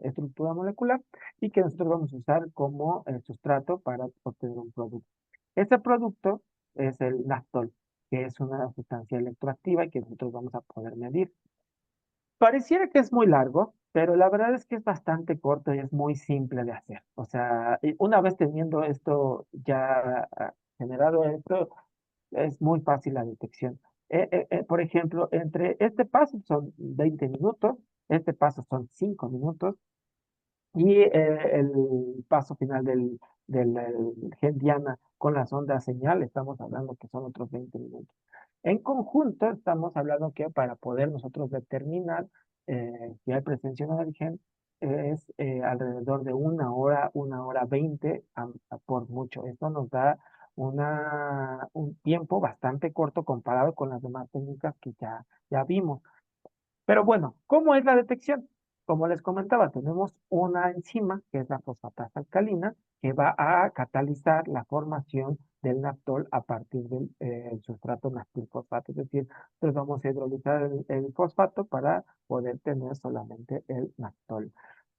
estructura molecular y que nosotros vamos a usar como sustrato para obtener un producto. Este producto es el lactol, que es una sustancia electroactiva y que nosotros vamos a poder medir. Pareciera que es muy largo, pero la verdad es que es bastante corto y es muy simple de hacer. O sea, y una vez teniendo esto ya generado esto, es muy fácil la detección. Por ejemplo, entre este paso son 20 minutos, este paso son 5 minutos, y el paso final del gen Diana con la sonda señal, estamos hablando que son otros 20 minutos. En conjunto, estamos hablando que para poder nosotros determinar si hay presencia o no del gen, es alrededor de 1 hora 20 por mucho. Esto nos da un tiempo bastante corto comparado con las demás técnicas que ya vimos. Pero bueno, ¿cómo es la detección? Como les comentaba, tenemos una enzima, que es la fosfatasa alcalina, que va a catalizar la formación del naptol a partir del sustrato nastilfosfato. Es decir, entonces vamos a hidrolizar el fosfato para poder tener solamente el naptol.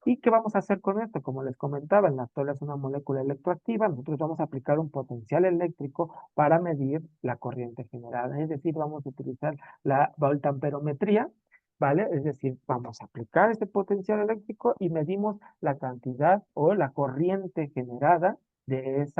¿Y qué vamos a hacer con esto? Como les comentaba, el naptol es una molécula electroactiva. Nosotros vamos a aplicar un potencial eléctrico para medir la corriente generada. Es decir, vamos a utilizar la voltamperometría, ¿vale? Es decir, vamos a aplicar este potencial eléctrico y medimos la cantidad o la corriente generada de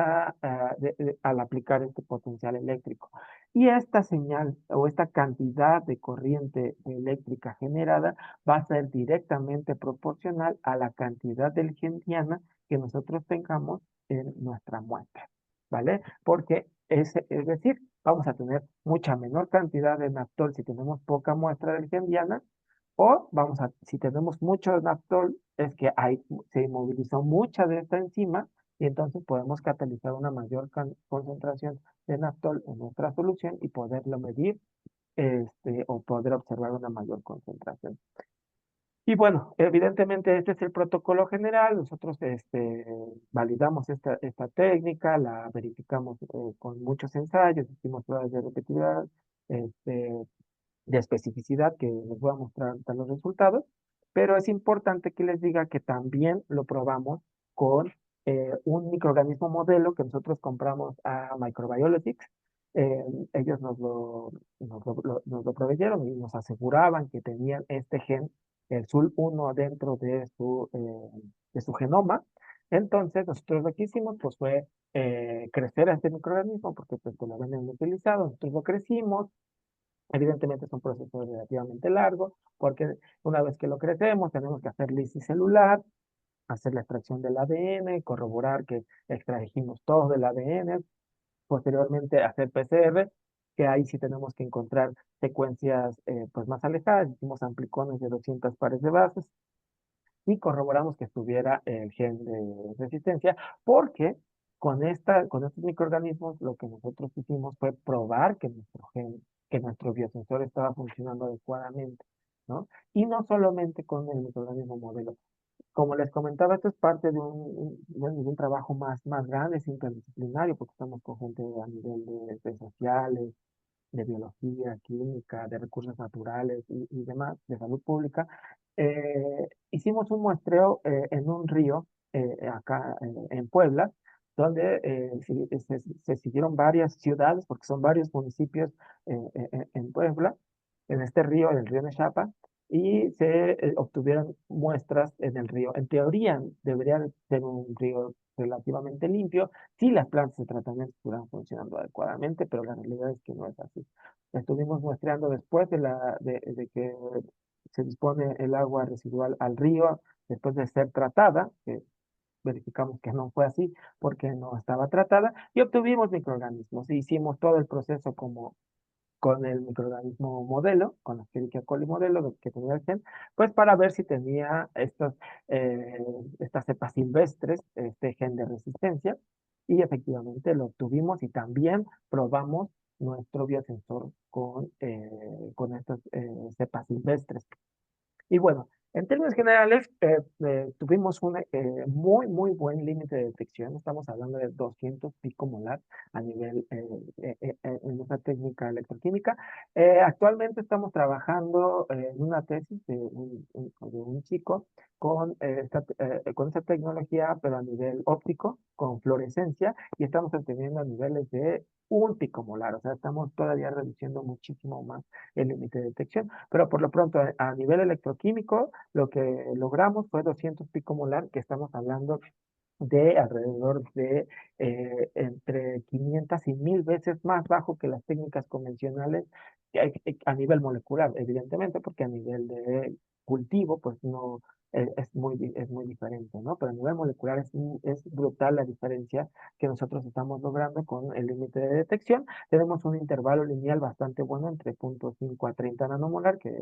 al aplicar este potencial eléctrico. Y esta señal o esta cantidad de corriente eléctrica generada va a ser directamente proporcional a la cantidad del gen diana que nosotros tengamos en nuestra muestra, ¿vale? Porque es decir, vamos a tener mucha menor cantidad de naptol si tenemos poca muestra del gen diana, o si tenemos mucho naptol, es que se inmovilizó mucha de esta enzima y entonces podemos catalizar una mayor concentración de naptol en nuestra solución y poderlo medir o poder observar una mayor concentración. Y bueno, evidentemente este es el protocolo general. Nosotros validamos esta técnica, la verificamos con muchos ensayos, hicimos pruebas de repetibilidad, este, de especificidad que les voy a mostrar ahorita los resultados, pero es importante que les diga que también lo probamos con un microorganismo modelo que nosotros compramos a Microbiologics. Eh, Ellos nos lo proveyeron y nos aseguraban que tenían este gen, el SUL1, dentro de su genoma. Entonces, nosotros lo que hicimos pues, fue crecer a este microorganismo, porque pues, lo habían utilizado, nosotros lo crecimos. Evidentemente es un proceso relativamente largo, porque una vez que lo crecemos, tenemos que hacer lisis celular, hacer la extracción del ADN, corroborar que extrajimos todo el ADN, posteriormente hacer PCR, que ahí sí tenemos que encontrar secuencias pues más alejadas, hicimos amplicones de 200 pares de bases, y corroboramos que estuviera el gen de resistencia, porque con estos microorganismos lo que nosotros hicimos fue probar que que nuestro biosensor estaba funcionando adecuadamente, ¿no? Y no solamente con el microorganismo modelo. Como les comentaba, esto es parte de un trabajo más grande, es interdisciplinario, porque estamos con gente a nivel de sociales, de biología, química, de recursos naturales y demás, de salud pública. Hicimos un muestreo en un río acá en Puebla, donde se siguieron varias ciudades, porque son varios municipios en Puebla, en este río, en el río Nechapa, y se obtuvieron muestras en el río. En teoría, debería de ser un río relativamente limpio, si las plantas de tratamiento estuvieran funcionando adecuadamente, pero la realidad es que no es así. Estuvimos muestreando después de que se dispone el agua residual al río, después de ser tratada, que verificamos que no fue así porque no estaba tratada, y obtuvimos microorganismos. Hicimos todo el proceso como con el microorganismo modelo, con la Escherichia coli modelo que tenía el gen, pues para ver si tenía eh, estas cepas silvestres, este gen de resistencia, y efectivamente lo obtuvimos y también probamos nuestro biosensor con estas cepas silvestres. Y bueno, en términos generales, tuvimos un muy buen límite de detección. Estamos hablando de 200 picomolar a nivel en nuestra técnica electroquímica. Actualmente estamos trabajando en una tesis de un chico con esta tecnología, pero a nivel óptico, con fluorescencia, y estamos obteniendo a niveles de 1 picomolar. O sea, estamos todavía reduciendo muchísimo más el límite de detección. Pero por lo pronto, a nivel electroquímico, lo que logramos fue 200 picomolar, que estamos hablando de alrededor de entre 500 y 1000 veces más bajo que las técnicas convencionales a nivel molecular, evidentemente, porque a nivel de cultivo, pues no es muy diferente, ¿no? Pero a nivel molecular es brutal la diferencia que nosotros estamos logrando con el límite de detección. Tenemos un intervalo lineal bastante bueno entre 0.5 a 30 nanomolar, que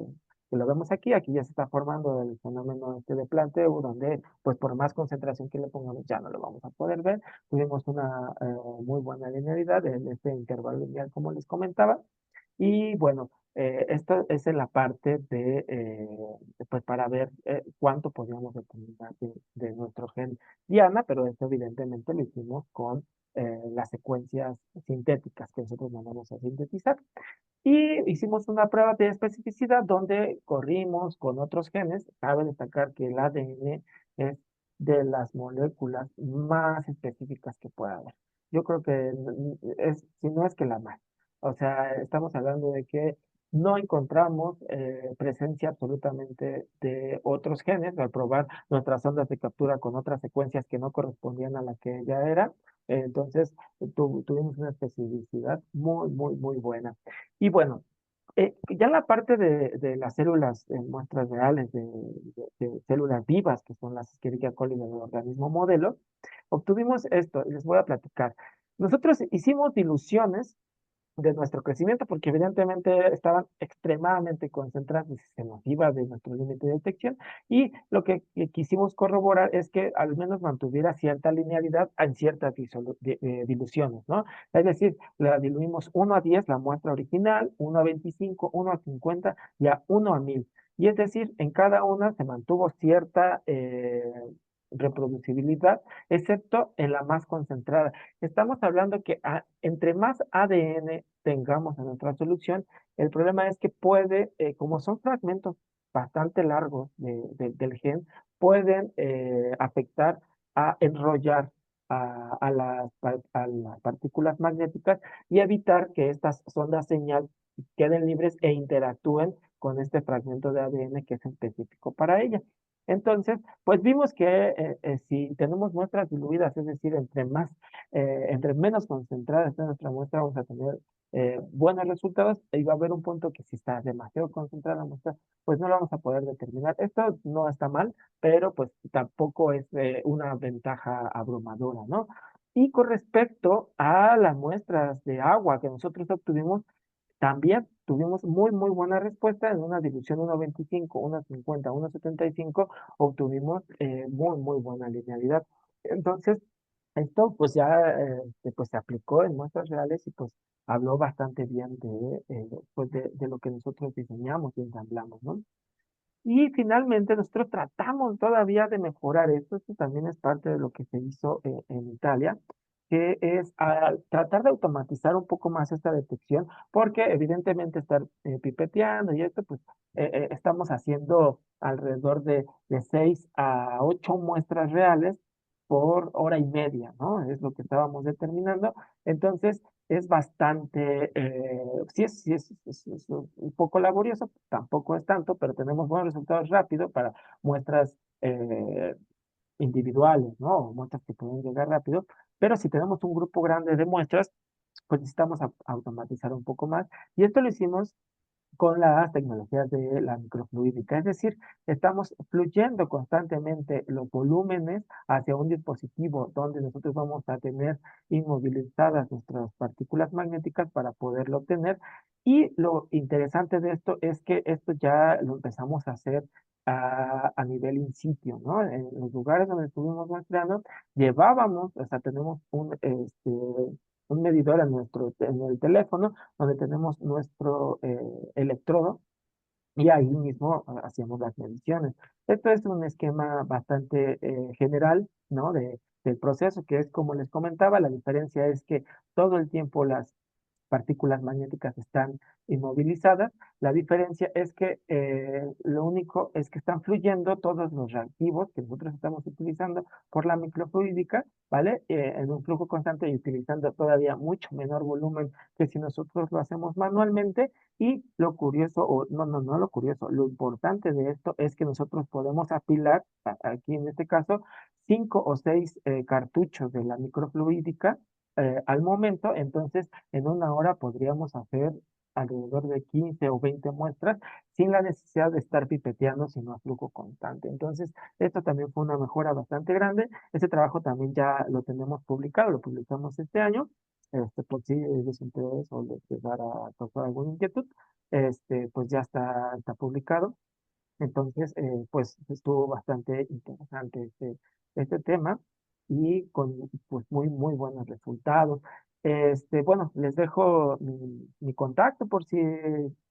lo vemos aquí. Aquí ya se está formando el fenómeno de planteo, donde pues por más concentración que le pongamos ya no lo vamos a poder ver. Tuvimos una muy buena linealidad en este intervalo lineal, como les comentaba. Y bueno, esto es en la parte pues para ver cuánto podíamos determinar de nuestro gen Diana, pero esto evidentemente lo hicimos con las secuencias sintéticas que nosotros mandamos a sintetizar. Y hicimos una prueba de especificidad donde corrimos con otros genes. Cabe destacar que el ADN es de las moléculas más específicas que pueda haber. Yo creo que si no es que la más. O sea, estamos hablando de que no encontramos presencia absolutamente de otros genes al probar nuestras ondas de captura con otras secuencias que no correspondían a la que ella era. Entonces, tuvimos una especificidad muy buena. Y bueno, ya la parte de las células en muestras reales, de células vivas, que son las Escherichia coli del organismo modelo, obtuvimos esto, les voy a platicar. Nosotros hicimos diluciones de nuestro crecimiento, porque evidentemente estaban extremadamente concentradas y se nos iba de nuestro límite de detección, y lo que quisimos corroborar es que al menos mantuviera cierta linealidad en ciertas diluciones, ¿no? Es decir, la diluimos 1 a 10 la muestra original, 1 a 25, 1 a 50 y a 1 a 1000. Y es decir, en cada una se mantuvo cierta reproducibilidad, excepto en la más concentrada. Estamos hablando que entre más ADN tengamos en nuestra solución, el problema es que puede, como son fragmentos bastante largos del gen, pueden afectar a enrollar a las partículas magnéticas y evitar que estas sondas señal queden libres e interactúen con este fragmento de ADN que es específico para ella. Entonces, pues vimos que si tenemos muestras diluidas, es decir, entre menos concentrada está nuestra muestra, vamos a tener buenos resultados, y va a haber un punto que si está demasiado concentrada la muestra, pues no lo vamos a poder determinar. Esto no está mal, pero pues tampoco es una ventaja abrumadora, ¿no? Y con respecto a las muestras de agua que nosotros obtuvimos, también tuvimos muy buena respuesta en una dilución 1.25, 1.50, 1.75, obtuvimos muy buena linealidad. Entonces, esto pues ya pues, se aplicó en muestras reales y pues habló bastante bien de lo que nosotros diseñamos y ensamblamos, ¿no? Y finalmente nosotros tratamos todavía de mejorar esto. Esto también es parte de lo que se hizo en Italia, que es tratar de automatizar un poco más esta detección, porque evidentemente estar pipeteando y esto, pues estamos haciendo alrededor de 6 a 8 muestras reales por hora y media, ¿no? Es lo que estábamos determinando. Entonces, es bastante, sí es un poco laborioso, tampoco es tanto, pero tenemos buenos resultados rápido para muestras individuales, ¿no? O muestras que pueden llegar rápido, pero si tenemos un grupo grande de muestras, pues necesitamos automatizar un poco más. Y esto lo hicimos con las tecnologías de la microfluídica. Es decir, estamos fluyendo constantemente los volúmenes hacia un dispositivo donde nosotros vamos a tener inmovilizadas nuestras partículas magnéticas para poderlo obtener. Y lo interesante de esto es que esto ya lo empezamos a hacer a nivel in situ, ¿no? En los lugares donde estuvimos muestrando, llevábamos, o sea, tenemos un medidor en el teléfono donde tenemos nuestro electrodo y ahí mismo hacíamos las mediciones. Esto es un esquema bastante general, ¿no? Del proceso, que es como les comentaba, la diferencia es que todo el tiempo las partículas magnéticas están inmovilizadas. La diferencia es que lo único es que están fluyendo todos los reactivos que nosotros estamos utilizando por la microfluídica, ¿vale? En un flujo constante y utilizando todavía mucho menor volumen que si nosotros lo hacemos manualmente. Y lo curioso, o no lo curioso, lo importante de esto es que nosotros podemos apilar, aquí en este caso, 5 o 6 cartuchos de la microfluídica al momento. Entonces en una hora podríamos hacer alrededor de 15 o 20 muestras sin la necesidad de estar pipeteando, sino a flujo constante. Entonces, esto también fue una mejora bastante grande. Este trabajo también ya lo tenemos publicado, lo publicamos este año. Por si les interesa o les llegara a causar alguna inquietud, pues ya está publicado. Entonces, pues estuvo bastante interesante este tema y con pues muy buenos resultados. Bueno, les dejo mi contacto por si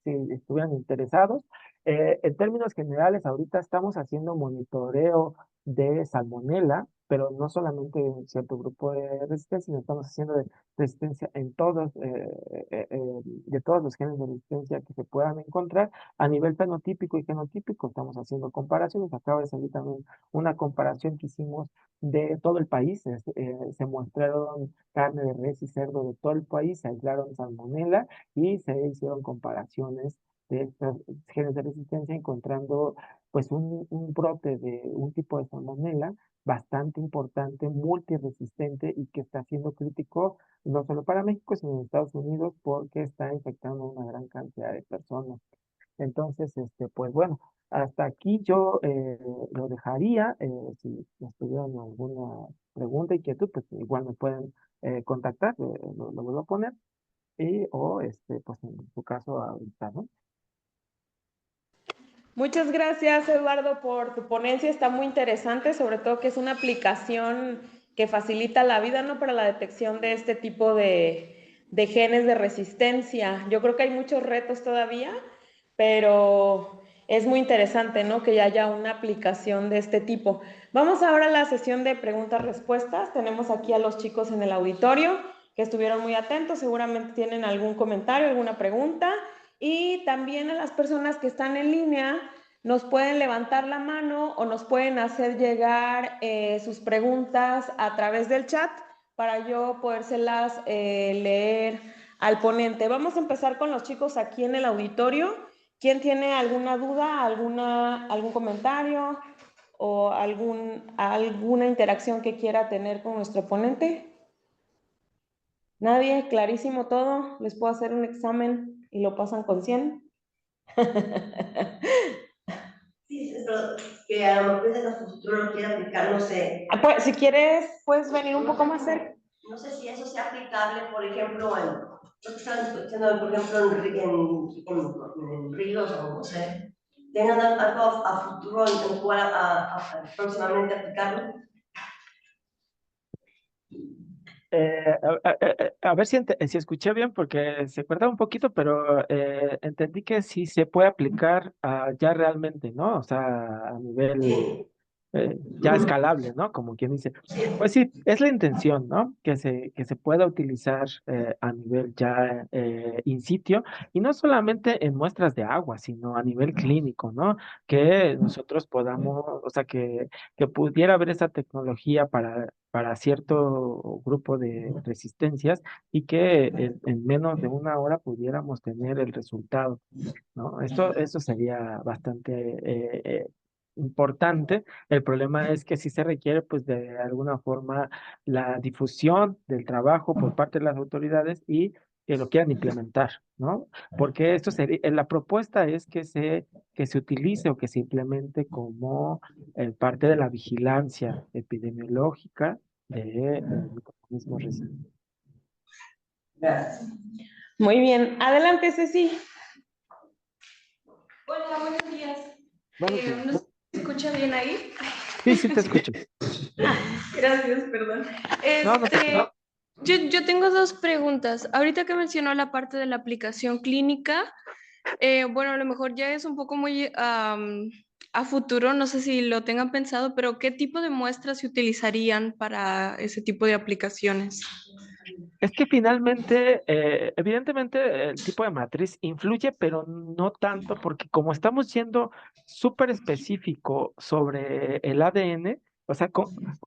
estuvieran interesados. En términos generales, ahorita estamos haciendo monitoreo de salmonela, pero no solamente en cierto grupo de resistencia, sino estamos haciendo de resistencia en de todos los genes de resistencia que se puedan encontrar a nivel fenotípico y genotípico. Estamos haciendo comparaciones. Acaba de salir también una comparación que hicimos de todo el país. Se mostraron carne de res y cerdo de todo el país, se aislaron salmonela y se hicieron comparaciones de estos genes de resistencia, encontrando pues un brote de un tipo de salmonela bastante importante, multiresistente y que está siendo crítico no solo para México, sino en Estados Unidos porque está infectando a una gran cantidad de personas. Entonces, pues bueno, hasta aquí yo lo dejaría. Si tuvieran alguna pregunta, inquietud, pues igual me pueden contactar, lo vuelvo a poner. y o pues en tu caso ahorita, ¿no? Muchas gracias, Eduardo, por tu ponencia. Está muy interesante, sobre todo que es una aplicación que facilita la vida, ¿no? Para la detección de este tipo de genes de resistencia. Yo creo que hay muchos retos todavía, pero es muy interesante, ¿no? Que ya haya una aplicación de este tipo. Vamos ahora a la sesión de preguntas-respuestas. Tenemos aquí a los chicos en el auditorio que estuvieron muy atentos. Seguramente tienen algún comentario, alguna pregunta. Y también a las personas que están en línea nos pueden levantar la mano o nos pueden hacer llegar sus preguntas a través del chat para yo podérselas leer al ponente. Vamos a empezar con los chicos aquí en el auditorio. ¿Quién tiene alguna duda, algún comentario o alguna interacción que quiera tener con nuestro ponente? ¿Nadie? ¿Clarísimo todo? ¿Les puedo hacer un examen y lo pasan con 100? Sí, pero que a lo mejor en el futuro lo quiera aplicar, no sé. Pues, si quieres, puedes venir un poco más cerca. No sé si eso sea aplicable, por ejemplo, en lo que están escuchando, por ejemplo, en ríos o no sé. ¿Tengan algo a futuro en cual próximamente aplicarlo? A ver si escuché bien porque se cortaba un poquito, pero entendí que sí se puede aplicar ya realmente, ¿no? O sea, a nivel Sí. ya escalable, ¿no? Como quien dice. Pues sí, es la intención, ¿no? Que se pueda utilizar a nivel ya in sitio y no solamente en muestras de agua, sino a nivel clínico, ¿no? Que nosotros podamos, o sea, que pudiera haber esa tecnología para cierto grupo de resistencias y que en menos de una hora pudiéramos tener el resultado, ¿no? Esto sería bastante importante. El problema es que sí se requiere, pues, de alguna forma la difusión del trabajo por parte de las autoridades y que lo quieran implementar, ¿no? Porque esto sería, la propuesta es que se utilice o que se implemente como parte de la vigilancia epidemiológica de microorganismos resistentes. Gracias. Muy bien. Adelante, Ceci. Hola, buenos días. Buenos días. ¿Nos escucha bien ahí? Sí, sí, te escucho. Gracias, perdón. No, no te preocupes. Yo tengo dos preguntas. Ahorita que mencionó la parte de la aplicación clínica, bueno, a lo mejor ya es un poco muy a futuro, no sé si lo tengan pensado, pero ¿qué tipo de muestras se utilizarían para ese tipo de aplicaciones? Es que finalmente, evidentemente, el tipo de matriz influye, pero no tanto, porque como estamos yendo súper específico sobre el ADN, o sea,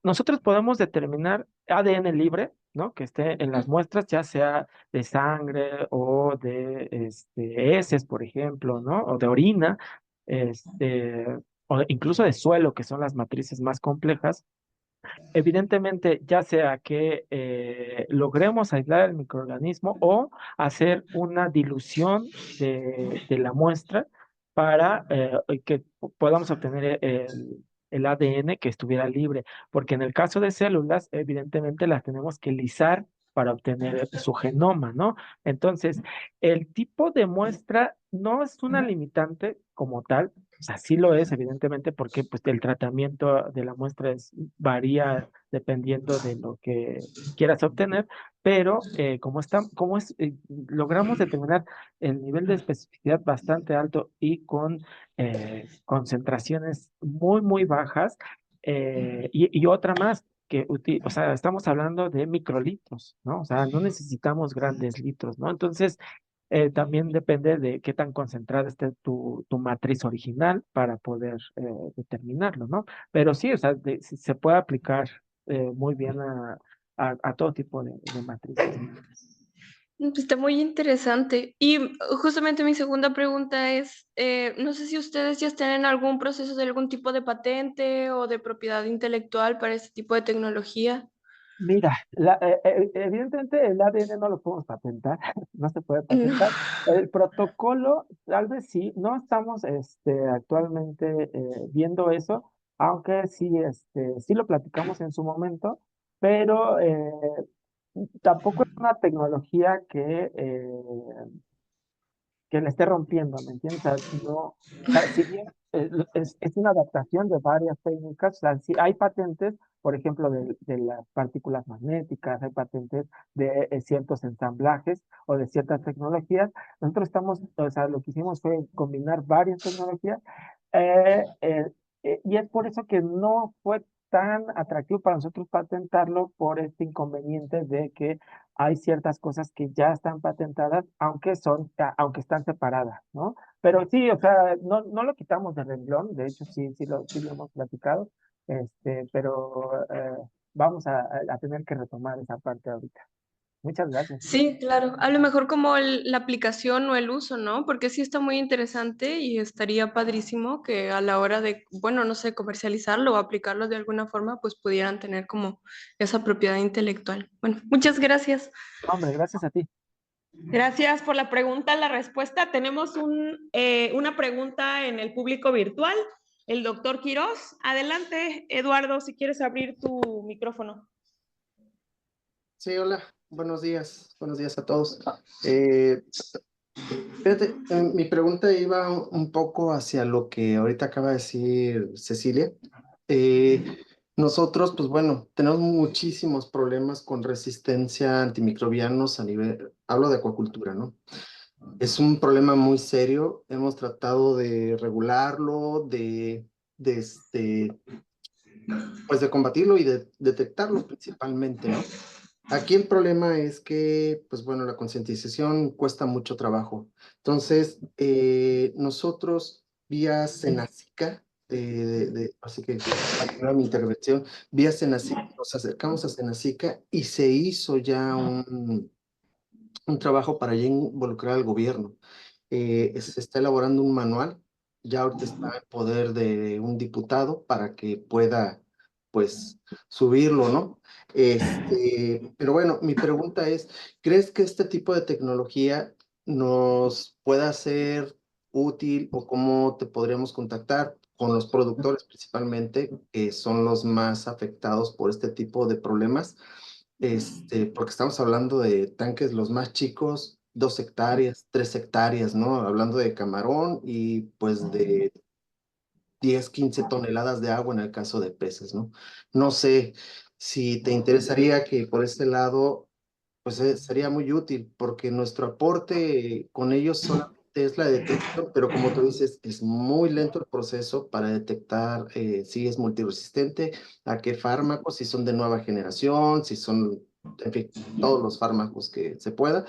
nosotros podemos determinar ADN libre, ¿no? Que esté en las muestras, ya sea de sangre o de heces, por ejemplo, ¿no? O de orina, o incluso de suelo, que son las matrices más complejas. Evidentemente, ya sea que logremos aislar el microorganismo o hacer una dilución de la muestra para que podamos obtener el ADN que estuviera libre, porque en el caso de células, evidentemente las tenemos que lisar para obtener su genoma, ¿no? Entonces, el tipo de muestra no es una limitante como tal. O sea, sí lo es, evidentemente, porque pues, el tratamiento de la muestra varía dependiendo de lo que quieras obtener, pero logramos determinar el nivel de especificidad bastante alto y con concentraciones muy, muy bajas, y otra más. O sea, estamos hablando de microlitros, ¿no? O sea, no necesitamos grandes litros, ¿no? Entonces, también depende de qué tan concentrada esté tu matriz original para poder determinarlo, ¿no? Pero sí, o sea, se puede aplicar muy bien a todo tipo de matrices. Está muy interesante. Y justamente mi segunda pregunta es, no sé si ustedes ya están en algún proceso de algún tipo de patente o de propiedad intelectual para este tipo de tecnología. Mira, evidentemente el ADN no lo podemos patentar, no se puede No. patentar. El protocolo, tal vez sí, no estamos actualmente viendo eso, aunque sí, sí lo platicamos en su momento, pero tampoco es una tecnología que le esté rompiendo, ¿me entiendes? O sea, no, o sea, si bien es una adaptación de varias técnicas, o sea, sí hay patentes, por ejemplo, de las partículas magnéticas, hay patentes de ciertos ensamblajes o de ciertas tecnologías. Nosotros estamos, o sea, lo que hicimos fue combinar varias tecnologías eh, eh, y es por eso que no fue tan atractivo para nosotros patentarlo por este inconveniente de que hay ciertas cosas que ya están patentadas, aunque están separadas, ¿no? Pero sí, o sea, no lo quitamos de renglón, de hecho sí lo hemos platicado, pero vamos a tener que retomar esa parte ahorita. Muchas gracias. Sí, claro. A lo mejor como la aplicación o el uso, ¿no? Porque sí está muy interesante y estaría padrísimo que a la hora de, bueno, no sé, comercializarlo o aplicarlo de alguna forma, pues pudieran tener como esa propiedad intelectual. Bueno, muchas gracias. Hombre, gracias a ti. Gracias por la pregunta, la respuesta. Tenemos una pregunta en el público virtual. El doctor Quirós. Adelante, Eduardo, si quieres abrir tu micrófono. Sí, hola, buenos días a todos. Fíjate, mi pregunta iba un poco hacia lo que ahorita acaba de decir Cecilia. Eh, Nosotros, pues bueno, tenemos muchísimos problemas con resistencia a antimicrobianos a nivel, hablo de acuacultura, ¿no? Es un problema muy serio, hemos tratado de regularlo, de pues de combatirlo y de detectarlo principalmente, ¿no? Aquí el problema es que, pues bueno, la concientización cuesta mucho trabajo. Entonces, nosotros vía Senacica, así que para mi intervención, vía Senacica, nos acercamos a Senacica y se hizo ya un trabajo para ya involucrar al gobierno. Se está elaborando un manual, ya ahorita está en poder de un diputado para que pueda, pues, subirlo, ¿no? Pero bueno, mi pregunta es, ¿crees que este tipo de tecnología nos pueda ser útil o cómo te podríamos contactar con los productores principalmente, que son los más afectados por este tipo de problemas? Porque estamos hablando de tanques los más chicos, 2 hectáreas, 3 hectáreas, ¿no? Hablando de camarón y pues de 10, 15 toneladas de agua en el caso de peces, ¿no? No sé si te interesaría que por este lado, pues sería muy útil, porque nuestro aporte con ellos solamente es la detección, pero como tú dices, es muy lento el proceso para detectar si es multiresistente, a qué fármacos, si son de nueva generación, si son, en fin, todos los fármacos que se pueda.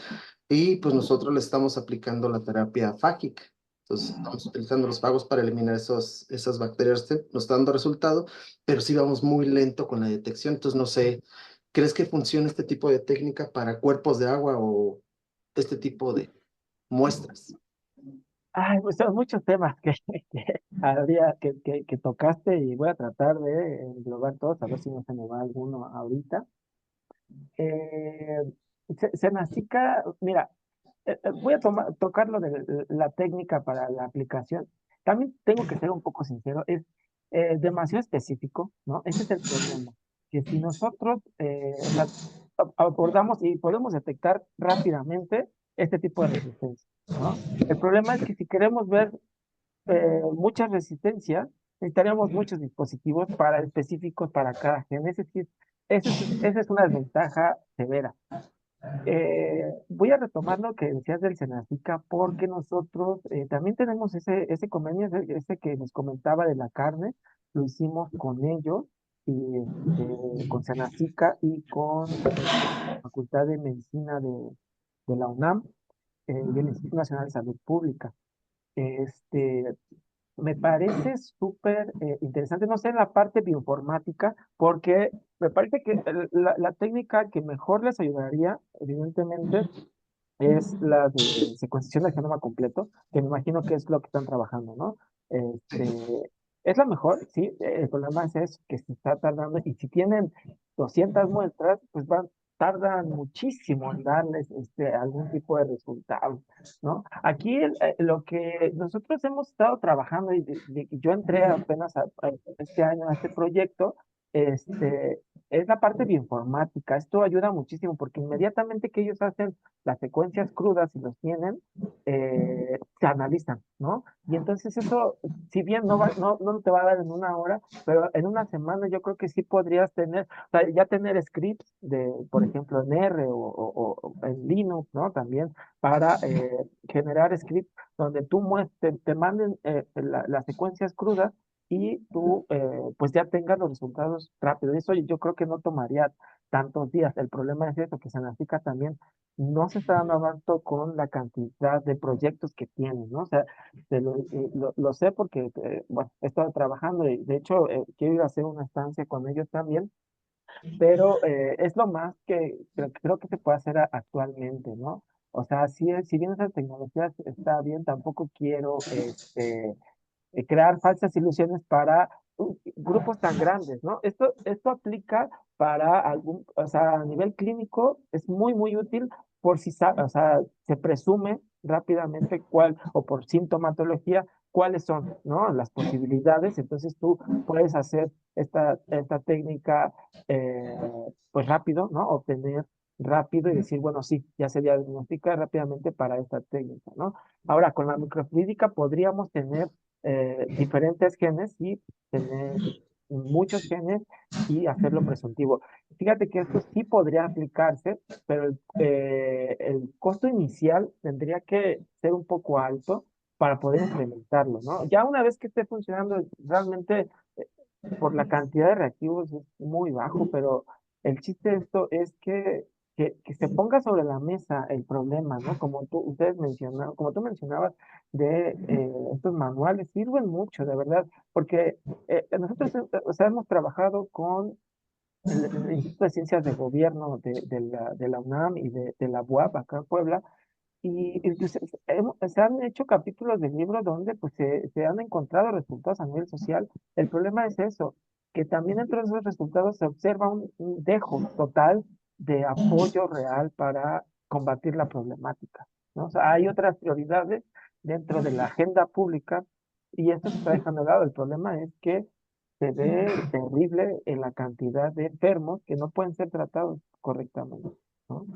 Y pues nosotros le estamos aplicando la terapia fágica. Entonces, estamos utilizando los fagos para eliminar esas bacterias, nos está dando resultado, pero sí vamos muy lento con la detección. Entonces, no sé, ¿crees que funciona este tipo de técnica para cuerpos de agua o este tipo de muestras? Ay, pues son muchos temas que habría que tocaste y voy a tratar de englobar todos, a ver si no se me va alguno ahorita. Eh, Senacica, mira, voy a tocar lo de la técnica para la aplicación. También tengo que ser un poco sincero, es demasiado específico, ¿no? Ese es el problema, que si nosotros, o sea, abordamos y podemos detectar rápidamente este tipo de resistencia, ¿no? El problema es que si queremos ver mucha resistencia, necesitaríamos muchos dispositivos para específicos para cada gen. Esa es una desventaja severa. Voy a retomar lo que decías del Senacica, porque nosotros también tenemos ese convenio, ese que nos comentaba de la carne, lo hicimos con ellos, y con Senacica y con la Facultad de Medicina de la UNAM y el Instituto Nacional de Salud Pública. Este, Me parece súper interesante, no sé, en la parte bioinformática, porque me parece que la técnica que mejor les ayudaría, evidentemente, es la de secuenciación del genoma completo, que me imagino que es lo que están trabajando, ¿no? Es la mejor, sí, el problema es eso, que se está tardando, y si tienen 200 muestras, pues tardan muchísimo en darles algún tipo de resultado, ¿no? Aquí lo que nosotros hemos estado trabajando, y yo entré apenas este año a este proyecto, es la parte bioinformática. Esto ayuda muchísimo porque inmediatamente que ellos hacen las secuencias crudas y los tienen, se analizan, ¿no? Y entonces eso, si bien no te va a dar en una hora, pero en una semana yo creo que sí podrías tener, o sea, ya tener scripts de, por ejemplo, en R o en Linux, ¿no? También para generar scripts donde tú te manden las secuencias crudas y tú pues ya tengas los resultados rápidos. Eso yo creo que no tomaría tantos días. El problema es eso, que Senacica también no se está dando abasto con la cantidad de proyectos que tienen, ¿no? O sea, lo sé porque, bueno, he estado trabajando y de hecho quiero ir a hacer una estancia con ellos también, pero es lo más que creo que se puede hacer actualmente, ¿no? O sea, si bien esa tecnología está bien, tampoco quiero crear falsas ilusiones para grupos tan grandes, ¿no? Esto aplica para o sea, a nivel clínico es muy, muy útil por si, o sea, se presume rápidamente o por sintomatología, cuáles son, ¿no? Las posibilidades, entonces tú puedes hacer esta técnica, pues rápido, ¿no? Obtener rápido y decir, bueno, sí, ya se diagnostica rápidamente para esta técnica, ¿no? Ahora, con la microfluídica podríamos tener diferentes genes y tener muchos genes y hacerlo presuntivo. Fíjate que esto sí podría aplicarse, pero el costo inicial tendría que ser un poco alto para poder implementarlo, ¿no? Ya una vez que esté funcionando, realmente por la cantidad de reactivos es muy bajo, pero el chiste de esto es que se ponga sobre la mesa el problema, ¿no? Ustedes mencionaban, como tú mencionabas, de estos manuales, sirven mucho, de verdad, porque nosotros, o sea, hemos trabajado con el Instituto de Ciencias de Gobierno de la UNAM y de la UAP acá en Puebla, y pues, se han hecho capítulos del libro donde pues se han encontrado resultados a nivel social. El problema es eso, que también dentro de esos resultados se observa un dejo total de apoyo real para combatir la problemática, ¿no? O sea, hay otras prioridades dentro de la agenda pública y esto se está dejando de lado. El problema es que se ve terrible en la cantidad de enfermos que no pueden ser tratados correctamente, ¿no?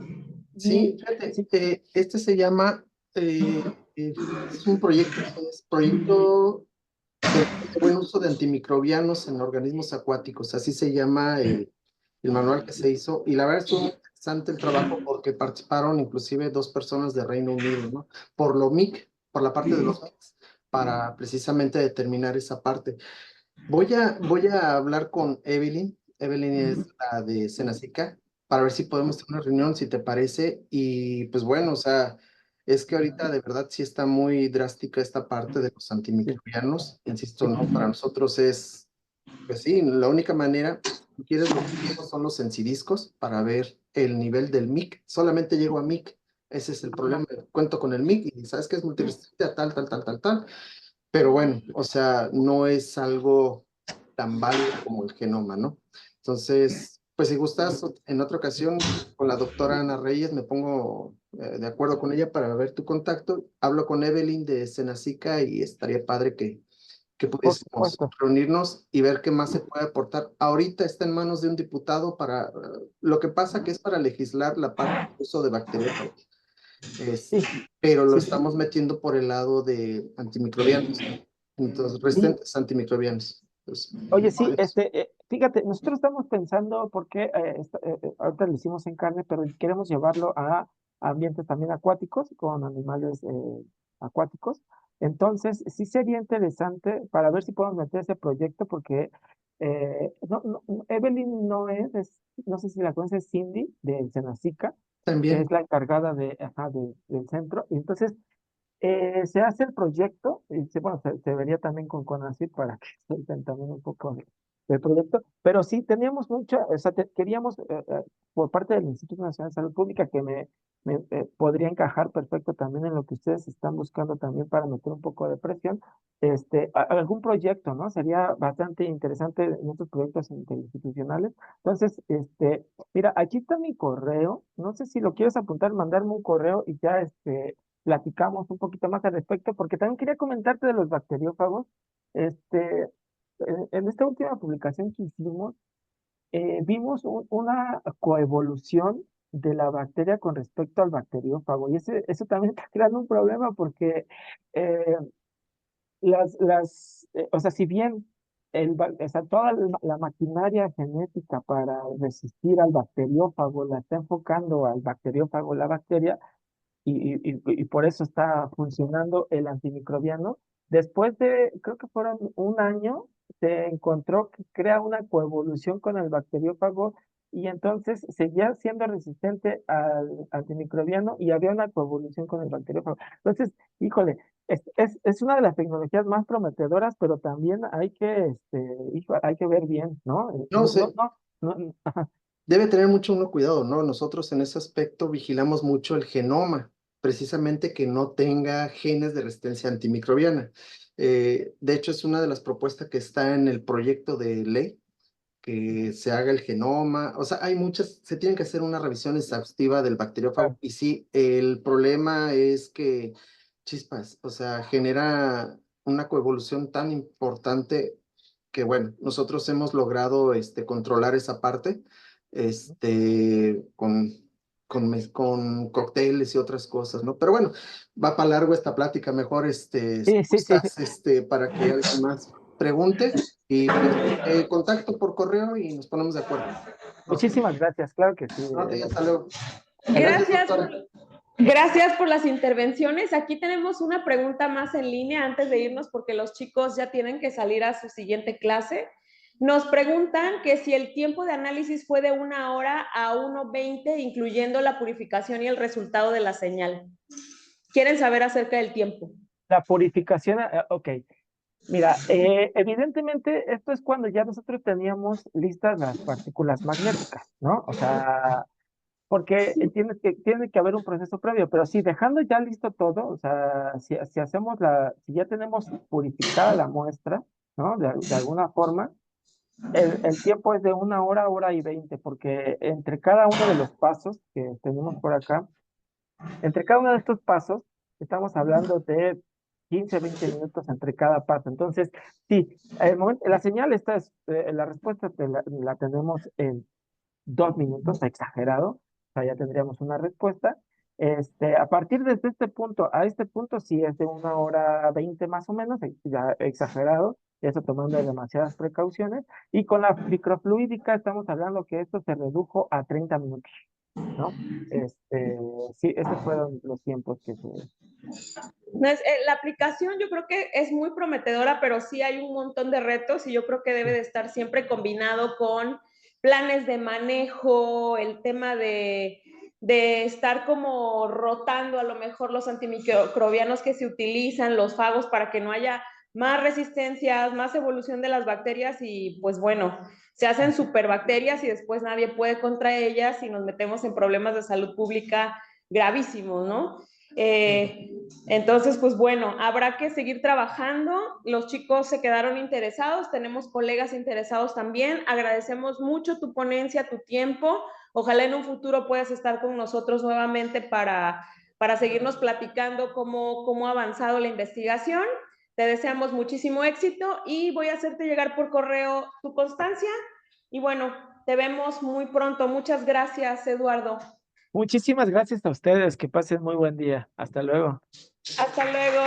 Sí, Y fíjate, sí, este se llama, es un proyecto, es proyecto de buen uso de antimicrobianos en organismos acuáticos, así se llama el manual que se hizo, y la verdad estuvo muy interesante el trabajo porque participaron inclusive 2 personas de Reino Unido, ¿no? Por lo MIC, por la parte de los MICs, para precisamente determinar esa parte. Voy a hablar con Evelyn. Evelyn es la de Senacica, para ver si podemos tener una reunión, si te parece. Y pues bueno, o sea, es que ahorita de verdad sí está muy drástica esta parte de los sí, antimicrobianos. Insisto, sí. ¿no? Para nosotros es, pues sí, la única manera, si quieres, lo que hacemos son los sensidiscos para ver el nivel del MIC. Solamente llego a MIC. Ese es el problema. Cuento con el MIC y sabes que es multiresistente a tal, tal, tal, tal, tal. Pero bueno, o sea, no es algo tan válido como el genoma, ¿no? Entonces, pues si gustas, en otra ocasión con la doctora Ana Reyes me pongo de acuerdo con ella para ver tu contacto. Hablo con Evelyn de Senacica y estaría padre que Por pudiésemos supuesto. reunirnos y ver qué más se puede aportar. Ahorita está en manos de un diputado para, lo que pasa que es para legislar la parte de uso de bacteriófagos. Es, Sí, pero lo sí, sí. estamos metiendo por el lado de antimicrobianos, entonces Sí, resistentes antimicrobianos. Pues, oye, sí, fíjate, nosotros estamos pensando, porque ahorita lo hicimos en carne, pero queremos llevarlo a ambientes también acuáticos, con animales acuáticos. Entonces, sí sería interesante para ver si podemos meter ese proyecto, porque Evelyn no sé si la conoces, Cindy, de Senacica, que también, es la encargada del centro. Y entonces, se hace el proyecto, y bueno, se vería también con CONACYT para que suelten también un poco del proyecto, pero sí teníamos mucha, o sea, queríamos por parte del Instituto Nacional de Salud Pública que podría encajar perfecto también en lo que ustedes están buscando también para meter un poco de presión, algún proyecto, ¿no? Sería bastante interesante en estos proyectos interinstitucionales. Entonces, mira, aquí está mi correo, no sé si lo quieres apuntar, mandarme un correo y ya, platicamos un poquito más al respecto, porque también quería comentarte de los bacteriófagos. En esta última publicación que hicimos, vimos una coevolución de la bacteria con respecto al bacteriófago. Y eso también está creando un problema porque eh, o sea, si bien o sea, toda la maquinaria genética para resistir al bacteriófago la está enfocando al bacteriófago, la bacteria, y por eso está funcionando el antimicrobiano. Después de, creo que fueron un año, se encontró que crea una coevolución con el bacteriófago y entonces seguía siendo resistente al antimicrobiano y había una coevolución con el bacteriófago. Entonces, híjole, es una de las tecnologías más prometedoras, pero también hay que ver bien, ¿no? No sé, Ajá. debe tener mucho uno cuidado, ¿no? Nosotros en ese aspecto vigilamos mucho el genoma, precisamente que no tenga genes de resistencia antimicrobiana. De hecho, es una de las propuestas que está en el proyecto de ley, que se haga el genoma. O sea, hay muchas, se tiene que hacer una revisión exhaustiva del bacteriófago. Y sí, el problema es que, chispas, o sea, genera una coevolución tan importante que, bueno, nosotros hemos logrado controlar esa parte con cócteles y otras cosas, ¿no? Pero bueno, va para largo esta plática. Mejor Sí, sí, sí. gustas, para que alguien más pregunte y pues contacto por correo y nos ponemos de acuerdo. Muchísimas gracias, claro que sí. Ok, hasta luego. Gracias, doctora. gracias por las intervenciones. Aquí tenemos una pregunta más en línea antes de irnos porque los chicos ya tienen que salir a su siguiente clase. Nos preguntan que si el tiempo de análisis fue de 1 hora a 1:20, incluyendo la purificación y el resultado de la señal. Quieren saber acerca del tiempo. La purificación, ok. Mira, evidentemente esto es cuando ya nosotros teníamos listas las partículas magnéticas, ¿no? O sea, porque tiene que haber un proceso previo, pero sí, dejando ya listo todo, o sea, si ya tenemos purificada la muestra, ¿no? De alguna forma, el tiempo es de 1 hora, 1 hora y 20, porque entre cada uno de los pasos que tenemos por acá, entre cada uno de estos pasos, estamos hablando de 15, 20 minutos entre cada paso. Entonces, sí, la señal la respuesta la tenemos en 2 minutos, exagerado, o sea, ya tendríamos una respuesta. A partir de este punto a este punto, sí es de 1 hora 20 más o menos, ya exagerado, eso tomando demasiadas precauciones. Y con la microfluídica estamos hablando que esto se redujo a 30 minutos, ¿no? Sí, esos fueron los tiempos que se... La aplicación yo creo que es muy prometedora, pero sí hay un montón de retos y yo creo que debe de estar siempre combinado con planes de manejo, el tema de estar como rotando a lo mejor los antimicrobianos que se utilizan, los fagos, para que no haya más resistencias, más evolución de las bacterias y pues bueno, se hacen superbacterias y después nadie puede contra ellas y nos metemos en problemas de salud pública gravísimos, ¿no? Entonces, pues bueno, habrá que seguir trabajando. Los chicos se quedaron interesados, tenemos colegas interesados también. Agradecemos mucho tu ponencia, tu tiempo. Ojalá en un futuro puedas estar con nosotros nuevamente para seguirnos platicando cómo ha avanzado la investigación. Te deseamos muchísimo éxito y voy a hacerte llegar por correo tu constancia. Y bueno, te vemos muy pronto. Muchas gracias, Eduardo. Muchísimas gracias a ustedes, que pasen muy buen día. Hasta luego. Hasta luego.